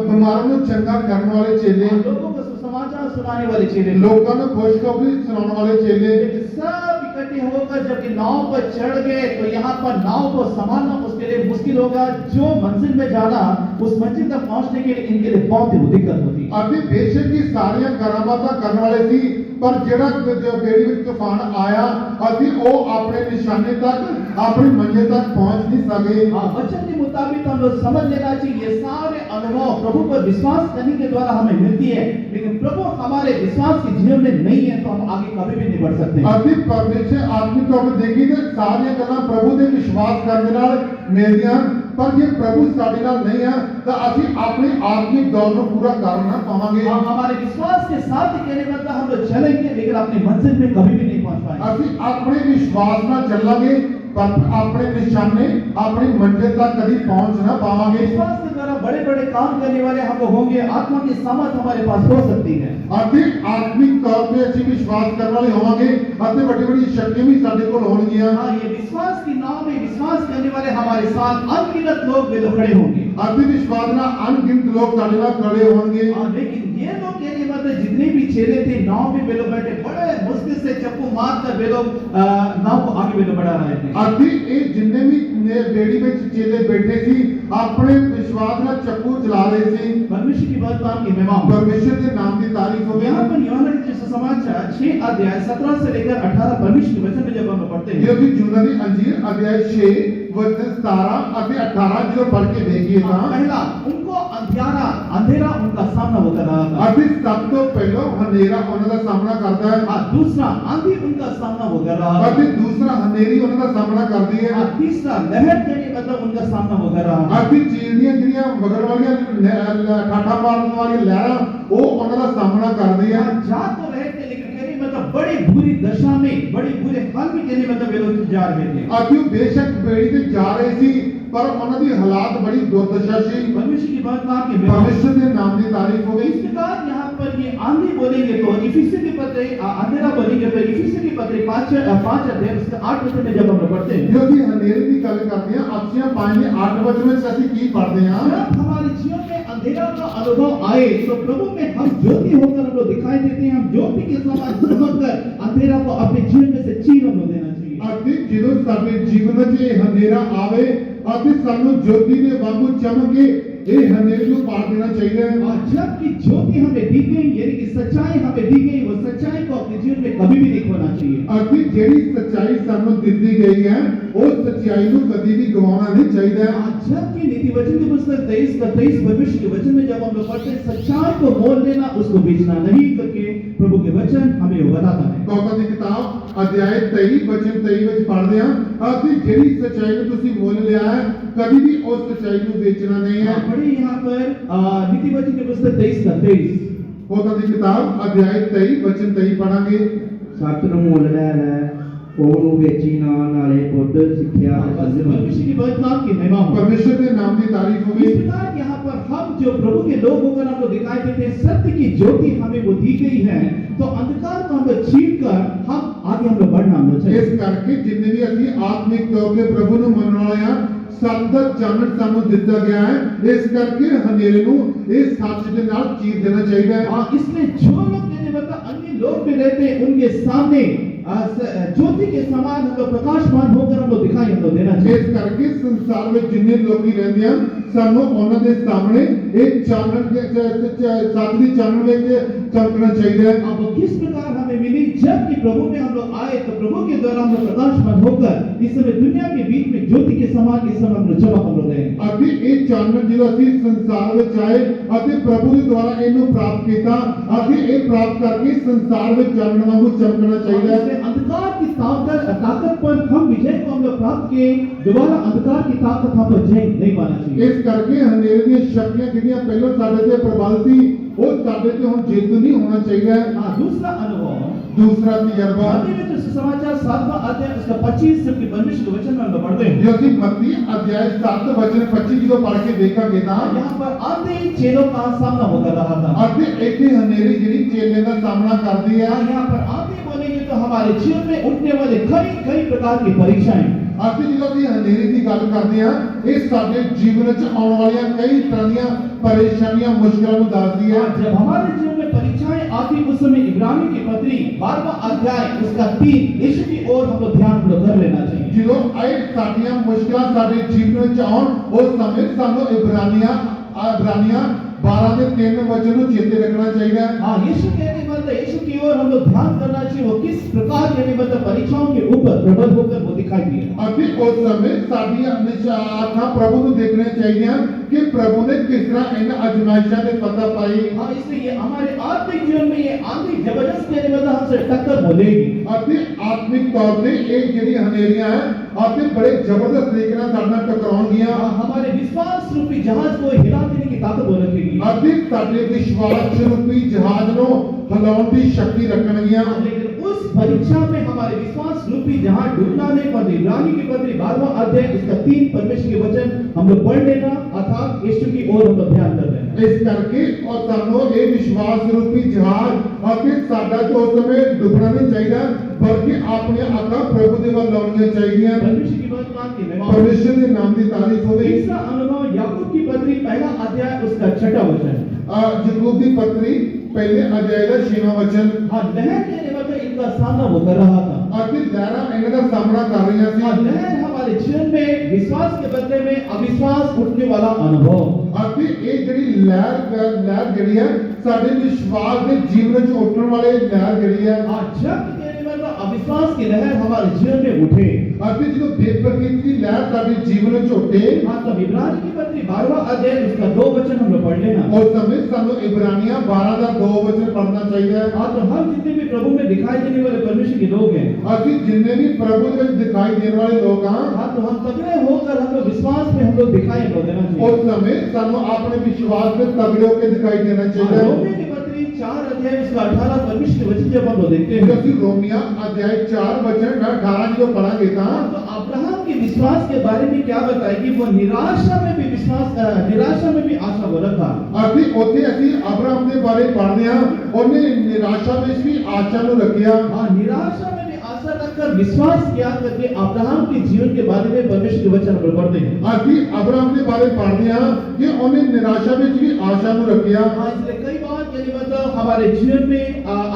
ਬਿਮਾਰਾਂ ਨੂੰ ਚੰਗਾ ਕਰਨ ਵਾਲੇ ਚੇਲੇ, हाँ, लोगों को सुसमाचार सुनाने वाले चेले थे। ਲੋਕਾਂ ਨੂੰ ਖੁਸ਼ਖਬਰੀ ਸੁਣਾਉਣ ਵਾਲੇ ਚੇਲੇ। लेकिन सब इकट्ठे होकर जब ये नाव पर चढ़ गए तो यहाँ पर नाव को संभालना उसके लिए मुश्किल होगा। जो मंजिल में जाना, उस मंजिल तक पहुंचने के लिए इनके लिए बहुत ही दिक्कत होती। ਅਤੇ ਬੇਸ਼ੱਕ ਹੀ ਸਾਰੀਆਂ ਕਰਾਮਾਤਾਂ ਕਰਨ ਵਾਲੇ ਸੀ, ਪਰ ਜਿਹੜਾ ਜੋ ਬੇੜੀ ਵਿੱਚ ਤੂਫਾਨ ਆਇਆ ਅਤੇ ਉਹ ਆਪਣੇ ਨਿਸ਼ਾਨੇ ਤੱਕ, ਆਪਣੀ ਮੰਜ਼ਿਲ तक पहुंच नहीं सके। हाँ, वचन के मुताबिक हम लोग समझ लेना चाहिए, ये सारे अनुभव प्रभु पर विश्वास करने के द्वारा हमें मिलती है, लेकिन प्रभु हमारे विश्वास के जीवन में नहीं है तो हम आगे कभी भी नहीं बढ़ सकते। ਅਤੇ ਪਰਮੇਸ਼ਰ ਆਤਮਿਕ ਤੌਰ ਤੇ ਦੇਖੀ ਤੇ ਸਾਰੀਆਂ ਗੱਲਾਂ ਪ੍ਰਭੂ ਦੇ ਵਿਸ਼ਵਾਸ ਕਰਨ ਦੇ ਨਾਲ ਮਿਲਦੀਆਂ, ਪਰ ਜੇ ਪ੍ਰਭੂ ਸਾਡੇ ਨਾਲ ਨਹੀਂ ਹੈ ਤਾਂ ਅਸੀਂ ਆਪਣੀ ਆਤਮਿਕ ਦੌੜ ਨੂੰ ਪੂਰਾ ਕਰ ਨਾ ਪਾਵਾਂਗੇ। हम हमारे विश्वास के साथ ही कहने मतलब हम लोग चलेंगे, लेकिन अपनी मंजिल में कभी भी नहीं पहुंच पाएंगे। ਅਸੀਂ ਆਪਣੇ ਵਿਸ਼ਵਾਸ ਨਾਲ ਚੱਲਾਂਗੇ, पर अपने निशाने, अपनी मंजिल तक कभी पहुंच ना पावांगे। विश्वास के द्वारा बड़े बड़े काम करने वाले हम लोग होंगे, आत्मा की सामर्थ हमारे पास हो सकती है। ਅਤੇ ਆਤਮਿਕ ਤੌਰ ਤੇ ਅਸੀਂ ਵਿਸ਼ਵਾਸ ਕਰਨ ਵਾਲੇ ਹੋਵਾਂਗੇ ਅਤੇ ਵੱਡੀ ਵੱਡੀ ਸ਼ਕਤੀਆਂ ਵੀ ਸਾਡੇ ਕੋਲ ਹੋਣਗੀਆਂ। हाँ, ये विश्वास की नाव में विश्वास करने वाले हमारे साथ अनगिनत लोग वे लोग खड़े होंगे। ਅਤੇ ਵਿਸ਼ਵਾਸ ਨਾਲ अनगिनत लोग ਸਾਡੇ ਨਾਲ खड़े होंगे। हाँ, लेकिन ये लोग कहने मतलब जितने भी चेले थे नाव में वे लोग बैठे, बड़े मुश्किल से चप्पू मार कर वे लोग नाव को आगे वे लोग बढ़ा रहे थे। ਅਤੇ ਇਹ ਜਿੰਨੇ ਵੀ ਬੇੜੀ ਵਿੱਚ ਚੇਲੇ ਬੈਠੇ ਸੀ, ਆਪਣੇ ਵਿਸ਼ਵਾਸ ਨਾਲ ਚੱਪੂ ਚਲਾ ਰਹੇ ਸੀ। परमेश्वर की बात आपकी महिमा हो। परमेश्वर के नाम की तारीफ हो। यहाँ पर यूहन्ना के सुसमाचार 6 अध्याय 17 से लेकर 18 परमेश्वर के वचन में जब हम पढ़ते हैं, ये भी यूहन्ना की अंजील अध्याय 6 वचन 17 और 18 जो पढ़ के देखिए ना, पहला उनको अंधेरा उनका सामना वो कर रहा था। अभी सब तो पहले हनेरा उनका सामना करता है। हाँ, दूसरा आंधी उनका सामना वो कर रहा अभी था। दूसरा हनेरी उनका सामना करती है। हाँ, तीसरा लहर कहने मतलब उनका सामना वो कर रहा था। अभी चीलियां जिनियां बगल वाली ठाठा मारने वाली लहरा वो उनका सामना करती है। जा तो रहे थे, लेकिन कहने मतलब बड़ी बुरी दशा में, बड़ी बुरे हाल में कहने मतलब वे लोग जा रहे थे। अभी बेशक बेड़ी से जा रहे थी, पर उन्होंने हालात बड़ी दुर्दशा से। परमेश्वर की बात नाम के परमेश्वर के नाम की तारीफ हो गई। इस प्रकार यहाँ पर ये आंधी बोलेंगे तो इफिसियों की पत्री, अंधेरा बोलेंगे तो इफिसियों की पत्री 5 अध्याय उसके 8 वचन में जब हम पढ़ते हैं, जो कि हनेरे की गल करते हैं, अफसियां 5 8 वचन में ਅਸੀਂ ਕੀ पढ़ते हैं। जब हमारे जीवन में अंधेरा का अनुभव आए तो प्रभु में हम ज्योति होकर हम लोग दिखाई देते हैं। हम ज्योति के समान चमक कर अंधेरा को अपने जीवन में से चीर हम लोग देना चाहिए। ਅਤੇ ਜਦੋਂ ਸਾਡੇ ਜੀਵਨ ਵਿੱਚ ਇਹ ਹਨੇਰਾ ਆਵੇ ਅਤੇ ਸਾਨੂੰ ਜੋਤੀ ਦੇ ਵਾਂਗੂ ਚਮਕੇ ਇਹ ਹਨੇਰੇ ਨੂੰ ਪਾਰ ਦੇਣਾ ਚਾਹੀਦਾ ਹੈ। और जबकि ज्योति हमें दी गई यानी कि सच्चाई हमें दी गई, वो सच्चाई को अपने जीवन में कभी भी नहीं खोना चाहिए। ਅਤੇ ਜਿਹੜੀ ਸੱਚਾਈ ਸਾਨੂੰ ਦਿੱਤੀ ਗਈ ਹੈ ਉਸ ਸੱਚਾਈ ਨੂੰ ਕਦੀ ਵੀ ਗਵਾਉਣਾ ਨਹੀਂ ਚਾਹੀਦਾ। जबकि नीति वचन की पुस्तक 23 परमेश्वर के वचन में जब हम लोग पढ़ते हैं सच्चाई को मोल लेना, उसको बेचना नहीं करके प्रभु के वचन हमें वो बताता है। ਕੌਕਾ ਦੀ ਕਿਤਾਬ ਅਧਿਆਇ 23 ਵਚਨ 23 ਵਿੱਚ ਪੜ੍ਹਦੇ ਹਾਂ ਅਤੇ ਜਿਹੜੀ ਸੱਚਾਈ ਨੂੰ ਤੁਸੀਂ ਮੁੱਲ ਲਿਆ ਹੈ ਕਦੀ ਵੀ ਉਸ ਸੱਚਾਈ ਨੂੰ ਵੇਚਣਾ ਨਹੀਂ ਹੈ। पढ़िए यहाँ पर नीति वचन की पुस्तक 23 ਕੌਕਾ ਦੀ ਕਿਤਾਬ ਅਧਿਆਇ 23 ਵਚਨ 23 ਪੜਾਂਗੇ। ਸੱਚ ਨੂੰ ਮੁੱਲ ਲੈ ਲੈ, ਉਹਨੂੰ ਵੇਚੀ ਨਾ, ਨਾਲੇ बुद्ध सिक्ख्या परमेश्वर की वर्तमान की महिमा हो। परमेश्वर के नाम की तारीफ हो। इस प्रकार यहाँ पर हम जो प्रभु के लोग होकर हमको दिखाई देते हैं, सत्य की ज्योति हमें वो दी गई है, तो अंधकार को हम लोग छीन कर हम आगे हम लोग बढ़ना हम चाहिए। इस करके जिन्ने भी ਅਸੀਂ ਆਤਮਿਕ ਤੌਰ ਤੇ ਪ੍ਰਭੂ ਨੂੰ ਮੰਨਣ ਵਾਲੇ ਆ, ਸੱਚ ਦਾ ਚਾਨਣ ਸਾਨੂੰ ਦਿੱਤਾ ਗਿਆ ਹੈ। ਇਸ ਕਰਕੇ ਹਨੇਰੇ ਨੂੰ ਇਹ ਸੱਚ ਦੇ ਨਾਲ ਚੀਰ ਦੇਣਾ ਚਾਹੀਦਾ ਹੈ। और इसलिए जो लोग कहने मतलब अन्य लोग भी रहते हैं उनके सामने ज्योति के समान हम लोग प्रकाशमान होकर हम लोग दिखाई हम लोग देना चाहिए। ਇਸ ਕਰਕੇ ਸੰਸਾਰ ਵਿੱਚ ਜਿੰਨੇ ਲੋਕੀ ਰਹਿੰਦੇ ਹਨ ਸਾਨੂੰ ਉਹਨਾਂ ਦੇ ਸਾਹਮਣੇ ਇੱਕ ਚਾਨਣ ਦੇ ਸੱਚ ਦੀ ਚਾਨਣ ਵਿੱਚ ਚਮਕਣਾ ਚਾਹੀਦਾ ਹੈ। अब वो किस प्रकार हमें मिली, जबकि प्रभु में हम लोग आए तो प्रभु के द्वारा हम लोग प्रकाशमान होकर इस समय दुनिया के बीच में ज्योति के समान इस समय हम लोग चमक हम लोग रहे। ਅਤੇ ਇਹ ਚਾਨਣ ਜਦੋਂ ਅਸੀਂ ਸੰਸਾਰ ਵਿੱਚ ਆਏ ਅਤੇ ਪ੍ਰਭੂ ਦੇ ਦੁਆਰਾ ਇਹਨੂੰ ਪ੍ਰਾਪਤ ਕੀਤਾ ਅਤੇ ਇਹ ਪ੍ਰਾਪਤ ਕਰਕੇ ਸੰਸਾਰ ਵਿੱਚ ਚਾਨਣ ਵਾਂਗੂ ਚਮਕਣਾ ਚਾਹੀਦਾ ਹੈ। अंधकार की ताकत पर हम विजय को हम लोग प्राप्त किए, दोबारा अंधकार की ताकत हम लोग जय नहीं पाना चाहिए। ਇਸ ਕਰਕੇ ਹਨੇਰੇ ਦੀਆਂ ਸ਼ਕਤੀਆਂ ਜਿਹੜੀਆਂ ਪਹਿਲਾਂ ਸਾਡੇ ਤੇ ਪ੍ਰਬਲ ਸੀ ਉਹ ਸਾਡੇ ਤੇ ਹੁਣ ਜੇਤੂ ਨਹੀਂ ਹੋਣਾ ਚਾਹੀਦਾ ਹੈ। हाँ, दूसरा अनुभव ਦੂਸਰਾ ਤਜਰਬਾ मत्ती में तो सुसमाचार 7वां अध्याय उसका 25 जबकि परमेश्वर के वचन में हम लोग पढ़ते हैं, ਜੇ ਅਸੀਂ ਮत्ती अध्याय 7 वचन 25 ਜਦੋਂ पढ़ के ਦੇਖਾਂਗੇ ਤਾਂ यहाँ पर आते ही चेलों का सामना होकर रहा था। ਅਤੇ ਇੱਥੇ ਹਨੇਰੀ ਜਿਹੜੀ ਚੇਲੇ ਦਾ ਸਾਹਮਣਾ ਕਰਦੀ ਹੈ यहाँ पर आते ही बोलेंगे तो हमारे जीवन में उठने वाले कई प्रकार की परीक्षाएं, ਅਤੇ ਜਦੋਂ ਅਸੀਂ ਹਨੇਰੀ ਦੀ ਗੱਲ ਕਰਦੇ ਹਾਂ ਇਹ ਸਾਡੇ ਜੀਵਨ ਵਿੱਚ ਆਉਣ ਵਾਲੀਆਂ ਕਈ ਤਰ੍ਹਾਂ ਦੀਆਂ परेशानियां मुश्किलों ਨੂੰ ਦੱਸਦੀ ਹੈ। जब हमारे जीवन में परीक्षाएं आती उस समय इब्रानी की पत्री 12वां अध्याय उसका 3 यीशु की ओर हम लोग ध्यान कर लेना चाहिए। ਜਦੋਂ ਇਹ ਸਾਡੀਆਂ ਮੁਸ਼ਕਿਲਾਂ ਸਾਡੇ ਜੀਵਨ ਵਿੱਚ ਆਉਣ ਉਸ ਸਮੇਂ ਸਾਨੂੰ ਇਬਰਾਨੀਆਂ 12 ਦੇ 3 वचन ਨੂੰ ਚੇਤੇ ਰੱਖਣਾ ਚਾਹੀਦਾ है। हाँ, यीशु कहने मतलब यीशु की ओर हम लोग ध्यान करना चाहिए, वो किस प्रकार कहने मतलब परीक्षाओं के ऊपर प्रबल होकर वो दिखाई दिए। ਅਤੇ ਉਸ ਸਮੇਂ ਸਾਡੀਆਂ ਅੱਖਾਂ ਪ੍ਰਭੂ ਨੂੰ ਦੇਖਣੀਆਂ ਚਾਹੀਦੀਆਂ ਕਿ ਪ੍ਰਭੂ ਨੇ ਕਿਸ ਤਰ੍ਹਾਂ ਇਹਨਾਂ ਅਜ਼ਮਾਇਸ਼ਾਂ ਦੇ ਫਤਹ ਪਾਈ। हाँ, इसलिए ये हमारे आत्मिक जीवन में ये आंधी जबरदस्त कहने मतलब हमसे टक्कर बोलेगी। ਅਤੇ ਆਤਮਿਕ ਤੌਰ ਤੇ ਇਹ ਜਿਹੜੀ ਹਨੇਰੀਆਂ ਹੈ ਅਤੇ ਬੜੇ ਜ਼ਬਰਦस्त ਤਰੀਕੇ ਨਾਲ ਸਾਡੇ ਨਾਲ ਟਕਰਾਉਣਗੀਆਂ हमारे विश्वास रूपी जहाज को हिला देने की ताकत वो रखेगी। ਅਤੇ ਸਾਡੇ ਵਿਸ਼ਵਾਸ ਰੂਪੀ ਜਹਾਜ਼ ਨੂੰ ਹਿਲਾਉਣ ਦੀ ਸ਼ਕਤੀ ਰੱਖਣਗੀਆਂ। लेकिन उस परीक्षा में हमारे विश्वास रूपी जहाज डूबना नहीं पर इब्रानी की पत्री 12वां अध्याय इसका 3 परमेश्वर के वचन हम लोग पढ़ लेना अर्थात यीशु की ओर हम लोग ध्यान कर रहे हैं। ਇਸ ਕਰਕੇ ਔਰ ਸਾਨੂੰ ਇਹ ਵਿਸ਼ਵਾਸ ਰੂਪੀ ਜਹਾਜ਼ ਅਤੇ ਸਾਡਾ ਜੋ ਉਸ ਸਮੇਂ ਡੁੱਬਣਾ ਨਹੀਂ ਚਾਹੀਦਾ ਬਲਕਿ ਆਪਣੀਆਂ ਅੱਖਾਂ ਪ੍ਰਭੂ ਦੇ ਵੱਲ ਲਾਉਣੀਆਂ ਚਾਹੀਦੀਆਂ। परमेश्वर की वर्तमान की महिमा। परमेश्वर के नाम की तारीफ होवे। तीसरा अनुभव याकूब की पत्री 1 अध्याय उसका 6वां वचन। याकूब की पत्री पहले अध्याय का 6वां वचन। हाँ, लहर कहने मतलब इनका सामना वो कर रहा था। ਅਤੇ ਲਹਿਰਾਂ ਇਹਨਾਂ ਦਾ ਸਾਹਮਣਾ ਕਰ ਰਹੀਆਂ हाँ, ਸੀ लहर हमारे जीवन में विश्वास के बदले में अविश्वास उठने वाला अनुभव। ਅਤੇ ਇਹ ਜਿਹੜੀ ਲਹਿਰ ਜਿਹੜੀ ਹੈ ਸਾਡੇ ਵਿਸ਼ਵਾਸ ਦੇ ਜੀਵਨ ਵਿੱਚ ਉੱਠਣ ਵਾਲੇ ਲਹਿਰ ਜਿਹੜੀ ਹੈ हाँ, जब कहने मतलब अविश्वास की लहर हमारे जीवन में उठे ਅਤੇ ਜਦੋਂ ਬੇਪਰਵਾਹੀ ਦੀ ਲਹਿਰ ਸਾਡੇ ਜੀਵਨ ਵਿੱਚ ਉੱਠੇ हाँ, तब इब्रानी की पत्री 12वां अध्याय उसका 2 वचन हम लोग पढ़ लेना। ਉਸ ਸਮੇਂ ਸਾਨੂੰ ਇਬਰਾਨੀਆਂ 12 ਦਾ 2 ਵਚਨ ਪੜ੍ਹਨਾ ਚਾਹੀਦਾ ਹੈ। हाँ, तो हम जितने भी प्रभु में दिखाई देने वाले परमेश्वर के लोग हैं, ਅਸੀਂ ਜਿੰਨੇ ਵੀ ਪ੍ਰਭੂ ਦੇ ਵਿੱਚ ਦਿਖਾਈ ਦੇਣ ਵਾਲੇ ਲੋਕ ਹਾਂ हाँ, तो हम तगड़े होकर हम लोग विश्वास में हम लोग दिखाई हम लोग देना चाहिए। ਉਸ ਸਮੇਂ ਸਾਨੂੰ ਆਪਣੇ ਵਿਸ਼ਵਾਸ ਤੇ ਤਗੜੇ ਹੋ ਕੇ ਦਿਖਾਈ ਦੇਣਾ हाँ, ਚਾਹੀਦਾ ਹੈ। रोमियो की पत्री 4 अध्याय उसका 18 परमेश्वर के वचन जब हम लोग देखते जब हैं ਅਸੀਂ रोमिया अध्याय 4 वचन 18 जो पढ़ांगे ਤਾਂ हाँ, तो अब्राहम के विश्वास के बारे में क्या बताएगी, वो निराशा में भी आशा वो रखा। ਅਸੀਂ ਉੱਥੇ ਅਸੀਂ ਅਬਰਾहम ਦੇ ਬਾਰੇ ਪੜ੍ਹਦੇ ਹਾਂ ਉਹਨੇ ਨਿਰਾਸ਼ਾ ਵਿੱਚ ਵੀ ਆਸ਼ਾ ਨੂੰ ਰੱਖਿਆ। हाँ, निराशा में भी आशा आशा रखकर विश्वास किया करके अब्राहम के जीवन के बारे में परमेश्वर के वचन में पढ़ते हैं। ਅਸੀਂ ਅਬਰਾਮ ਦੇ ਬਾਰੇ ਪੜ੍ਹਦੇ ਹਾਂ ਕਿ ਉਹਨੇ ਨਿਰਾਸ਼ਾ ਵਿੱਚ ਵੀ ਆਸ਼ਾ ਨੂੰ ਰੱਖਿਆ। इसलिए कई बार यानी मतलब हमारे जीवन में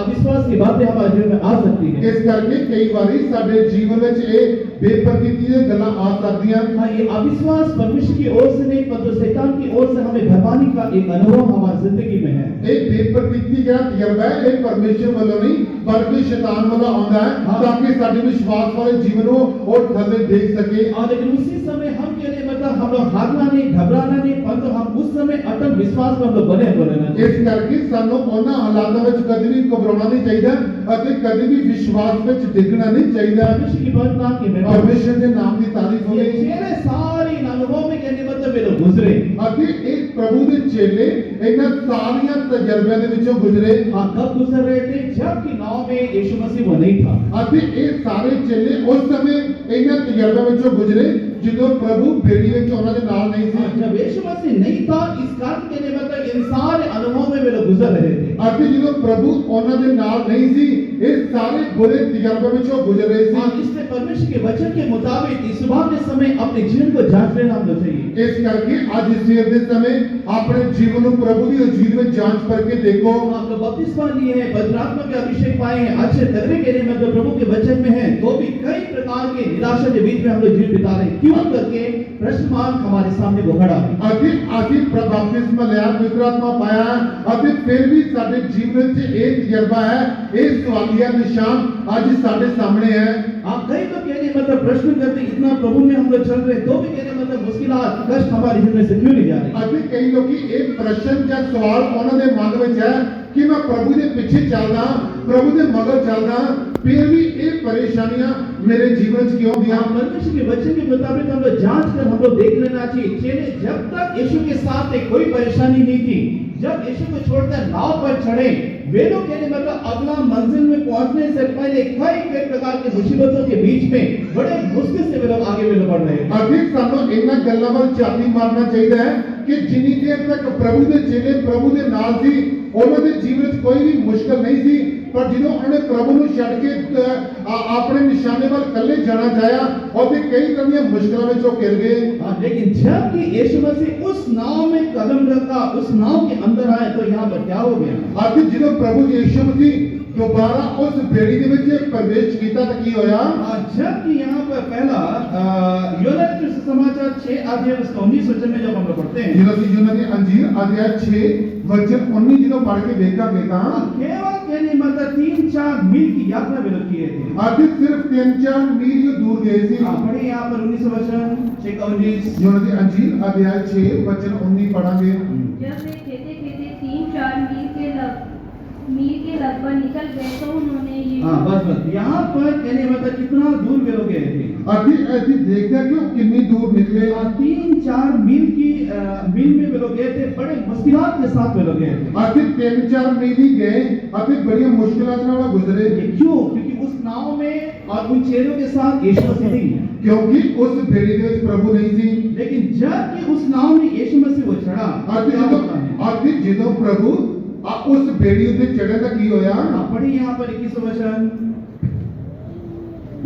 अविश्वास की बातें हमारे जीवन में आ सकती है। ਇਸ ਕਰਕੇ कई ਵਾਰੀ ਸਾਡੇ ਜੀਵਨ ਵਿੱਚ ਇਹ ਬੇਪਰਵਾਹੀ ਦੀਆਂ ਗੱਲਾਂ ਆ ਸਕਦੀਆਂ। हाँ, ये अविश्वास परमेश्वर की ओर से नहीं परंतु शैतान की ओर से हमें भरपाने का एक अनुभव हमारी जिंदगी में है। ਇਹ ਬੇਪਰਵਾਹੀ ਦਾ ਤਜਰਬਾ ਹੈ, ਇਹ ਪਰਮੇਸ਼ਰ ਵੱਲੋਂ ਨਹੀਂ ਬਲਕਿ ਸ਼ੈਤਾਨ ਵੱਲੋਂ ਆਉਂਦਾ ਹੈ ਤਾਂ कि ਸਾਡੇ ਵਿਸ਼ਵਾਸ ਵਾਲੇ ਜੀਵਨ ਨੂੰ और थल्ले देख सके। लेकिन उसी समय हम ये नहीं मतलब हम लोग हारना नहीं घबराना नहीं परंतु हम उस समय अटल विश्वास में हम लोग बने हुए रहना चाहिए। ਇਸ ਕਰਕੇ ਸਾਨੂੰ ਉਹਨਾਂ ਹਾਲਾਤਾਂ ਵਿੱਚ ਕਦੇ ਵੀ ਘਬਰਾਉਣਾ ਨਹੀਂ ਚਾਹੀਦਾ ਅਤੇ ਕਦੇ ਵੀ ਵਿਸ਼ਵਾਸ ਵਿੱਚ ਡਿੱਗਣਾ नहीं ਚਾਹੀਦਾ। परमेश्वर की बरकत की मैं परमेश्वर ਦੇ ਨਾਮ ਦੀ ਤਾਰੀਫ ये ਹੋਵੇ। चेहरे सारे इन अनुभव में कहने मतलब वे लोग गुजरे। ਅਤੇ ਇਹ ਪ੍ਰਭੂ ਦੇ ਚੇਲੇ ਇਹਨਾਂ ਸਾਰੀਆਂ ਤਜਰਬਿਆਂ ਦੇ ਵਿੱਚੋਂ ਗੁਜ਼ਰੇ। हाँ, कब गुजर रहे थे जबकि नाव में यीशु मसीह वो नहीं था। ਅਤੇ ਇਹ ਸਾਰੇ ਚੇਲੇ ਉਸ ਸਮੇਂ ਇਹਨਾਂ ਤਜਰਬਿਆਂ ਵਿੱਚੋਂ ਗੁਜ਼ਰੇ ਜਦੋਂ ਪ੍ਰਭੂ ਬੇੜੀ ਵਿੱਚ ਉਹਨਾਂ ਦੇ ਨਾਲ ਨਹੀਂ ਸੀ। जब यीशु मसीह नहीं था इस कारण कहने मतलब इन सारे अनुभव में वे लोग गुजर रहे थे। ਅਤੇ ਜਦੋਂ ਪ੍ਰਭੂ ਉਹਨਾਂ ਦੇ ਨਾਲ ਨਹੀਂ ਸੀ ਇਹ ਸਾਰੇ बुरे तजर्बे ਵਿੱਚੋਂ गुजर रहे हाँ, ਸੀ। इसलिए परमेश्वर के वचन के मुताबिक इस सुबह के समय अपने जीवन को जांच लेना हम लोग चाहिए। ਇਸ ਕਰਕੇ ਅੱਜ ਸਵੇਰ ਦੇ ਸਮੇਂ ਆਪਣੇ ਜੀਵਨ ਨੂੰ ਪ੍ਰਭੂ ਦੀ ਹਜ਼ੂਰੀ ਵਿੱਚ ਜਾਂਚ ਕਰਕੇ ਦੇਖੋ। आप लोग बपतिस्मा लिए हैं, पवित्र आत्मा के अभिषेक पाए हैं, अच्छे तगड़े के लिए मतलब प्रभु के वचन में हैं, तो भी कई प्रकार के निराशा के बीच में हम लोग जीवन बिता रहे हैं। क्यों करके प्रश्न मार्क हमारे सामने वो खड़ा है। ਅਤੇ ਅਸੀਂ ਬਪਤਿਸਮਾ ਲਿਆ, ਪਵਿੱਤਰ ਆਤਮਾ ਪਾਇਆ ਅਤੇ ਫਿਰ ਵੀ ਸਾਡੇ ਜੀਵਨ 'ਚ ਇਹ ਤਜਰਬਾ ਹੈ, ਇਹ ਸਵਾਲੀਆ ਨਿਸ਼ਾਨ ਅੱਜ ਸਾਡੇ ਸਾਹਮਣੇ है। आप कई तो कहने मतलब प्रश्न करते इतना प्रभु में हम लोग चल रहे तो भी कहने मतलब मुश्किलात कष्ट हमारे जीवन से क्यों नहीं जा रही। ਅਤੇ ਕਈ ਲੋਕੀ ਇਹ ਪ੍ਰਸ਼ਨ ਜਾਂ ਸਵਾਲ ਉਹਨਾਂ ਦੇ ਮਨ ਵਿੱਚ ਹੈ ਕਿ ਮੈਂ ਪ੍ਰਭੂ ਦੇ ਪਿੱਛੇ ਚੱਲਦਾ, ਪ੍ਰਭੂ ਦੇ ਮਗਰ ਚੱਲਦਾ, ਫਿਰ ਵੀ ਇਹ ਪਰੇਸ਼ਾਨੀਆਂ मेरे जीवन 'ਚ क्यों दिया। परमेश्वर के वचन के मुताबिक हम लोग जांच कर हम लोग देख लेना चाहिए। चेले जब तक यीशु के साथ एक कोई परेशानी नहीं थी, जब यीशु को छोड़कर नाव पर चढ़े वे लोग कहने मतलब अगला मंजिल में पहुंचने से पहले कई प्रकार की मुसीबतों के बीच में बड़े मुश्किल से वे लोग आगे वे लोग बढ़ रहे हैं। अधिक ਸਾਨੂੰ ਇਹਨਾਂ ਗੱਲਾਂ ਵੱਲ ਝਾਤੀ ਮਾਰਨਾ ਚਾਹੀਦਾ ਹੈ ਕਿ ਜਿੰਨੀ ਦੇਰ ਤੱਕ ਪ੍ਰਭੂ ਦੇ ਚੇਲੇ ਪ੍ਰਭੂ ਦੇ ਨਾਲ ਸੀ ਉਹਨਾਂ ਦੇ ਜੀਵਨ 'ਚ ਕੋਈ ਵੀ ਮੁਸ਼ਕਲ ਨਹੀਂ ਸੀ, ਪਰ ਜਦੋਂ ਉਹਨਾਂ ਨੇ ਪ੍ਰਭੂ ਨੂੰ ਛੱਡ ਕੇ ਆਪਣੇ ਨਿਸ਼ਾਨੇ ਵੱਲ ਇਕੱਲੇ ਜਾਣਾ ਚਾਹਿਆ और कई तरह की मुश्किलों में जो गिर गए। लेकिन जब कि यीशु मसीह उस नाव में कदम रखा, उस नाव के अंदर आए तो यहाँ पर क्या हो गया। आखिर जो प्रभु यीशु मसीह दोबारा उस बेड़ी के ਵਿੱਚ प्रवेश किया तो की होया। जब कि यहाँ पर पहला यूहन्ना के सुसमाचार 6 अध्याय उसका 19 वचन में जब हम लोग पढ़ते हैं, यूहन्ना की अंजीर अध्याय 6 वचन 19 जिन्हों पढ़ के देखेंगे तो केवल कहने मतलब 3-4 मील की यात्रा वे लोग किए थे। आखिर सिर्फ 3-4 मील जो दूर गए थे। पढ़े यहाँ पर 19 वचन 6 का 19। यूहन्ना की अंजीर अध्याय 6 वचन 19 पढ़ांगे। जब वे खेते खेते 3-4 मील के लगभग निकल गए तो उन्होंने बस यहाँ पर कहने मतलब कितना दूर वे लोग गए थे। आखिर ऐसी देखा कि कितनी दूर निकले। 3-4 मील में वे लोग गए थे, बड़े मुश्किलात के साथ वे लोग गए थे। आखिर 3-4 मील ही गए, आखिर बड़ी मुश्किलात में गुजरे। क्यों? क्योंकि उस नाव में और उन चेलों के साथ यीशु मसीह नहीं है, क्योंकि उस बेड़ी में प्रभु नहीं थी। लेकिन जब कि उस नाव में यीशु मसीह वो चढ़ा, आखिर जो प्रभु उस बेड़ी उत्ते चढ़े तो की होया। पढ़ी यहाँ पर 21 वचन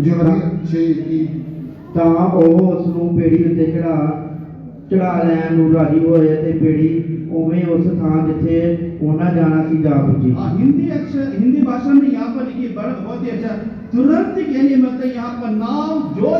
यूहन्ना 6:21 ਤਾਂ ਉਹ ਉਸ ਨੂੰ ਬੇੜੀ ਉੱਤੇ ਚੜਾ ਲੈਣ ਨੂੰ ਰਾਜੀ ਹੋਏ ਤੇ ਬੇੜੀ ਉਵੇਂ ਉਸ ਥਾਂ ਜਿੱਥੇ ਉਹਨਾਂ ਜਾਣਾ ਸੀ ਜਾ ਪੁੱਜੀ। हिंदी भाषा में यहाँ पर लिखी बहुत ही अच्छा, तुरंत कहने मतलब यहाँ पर नाव जो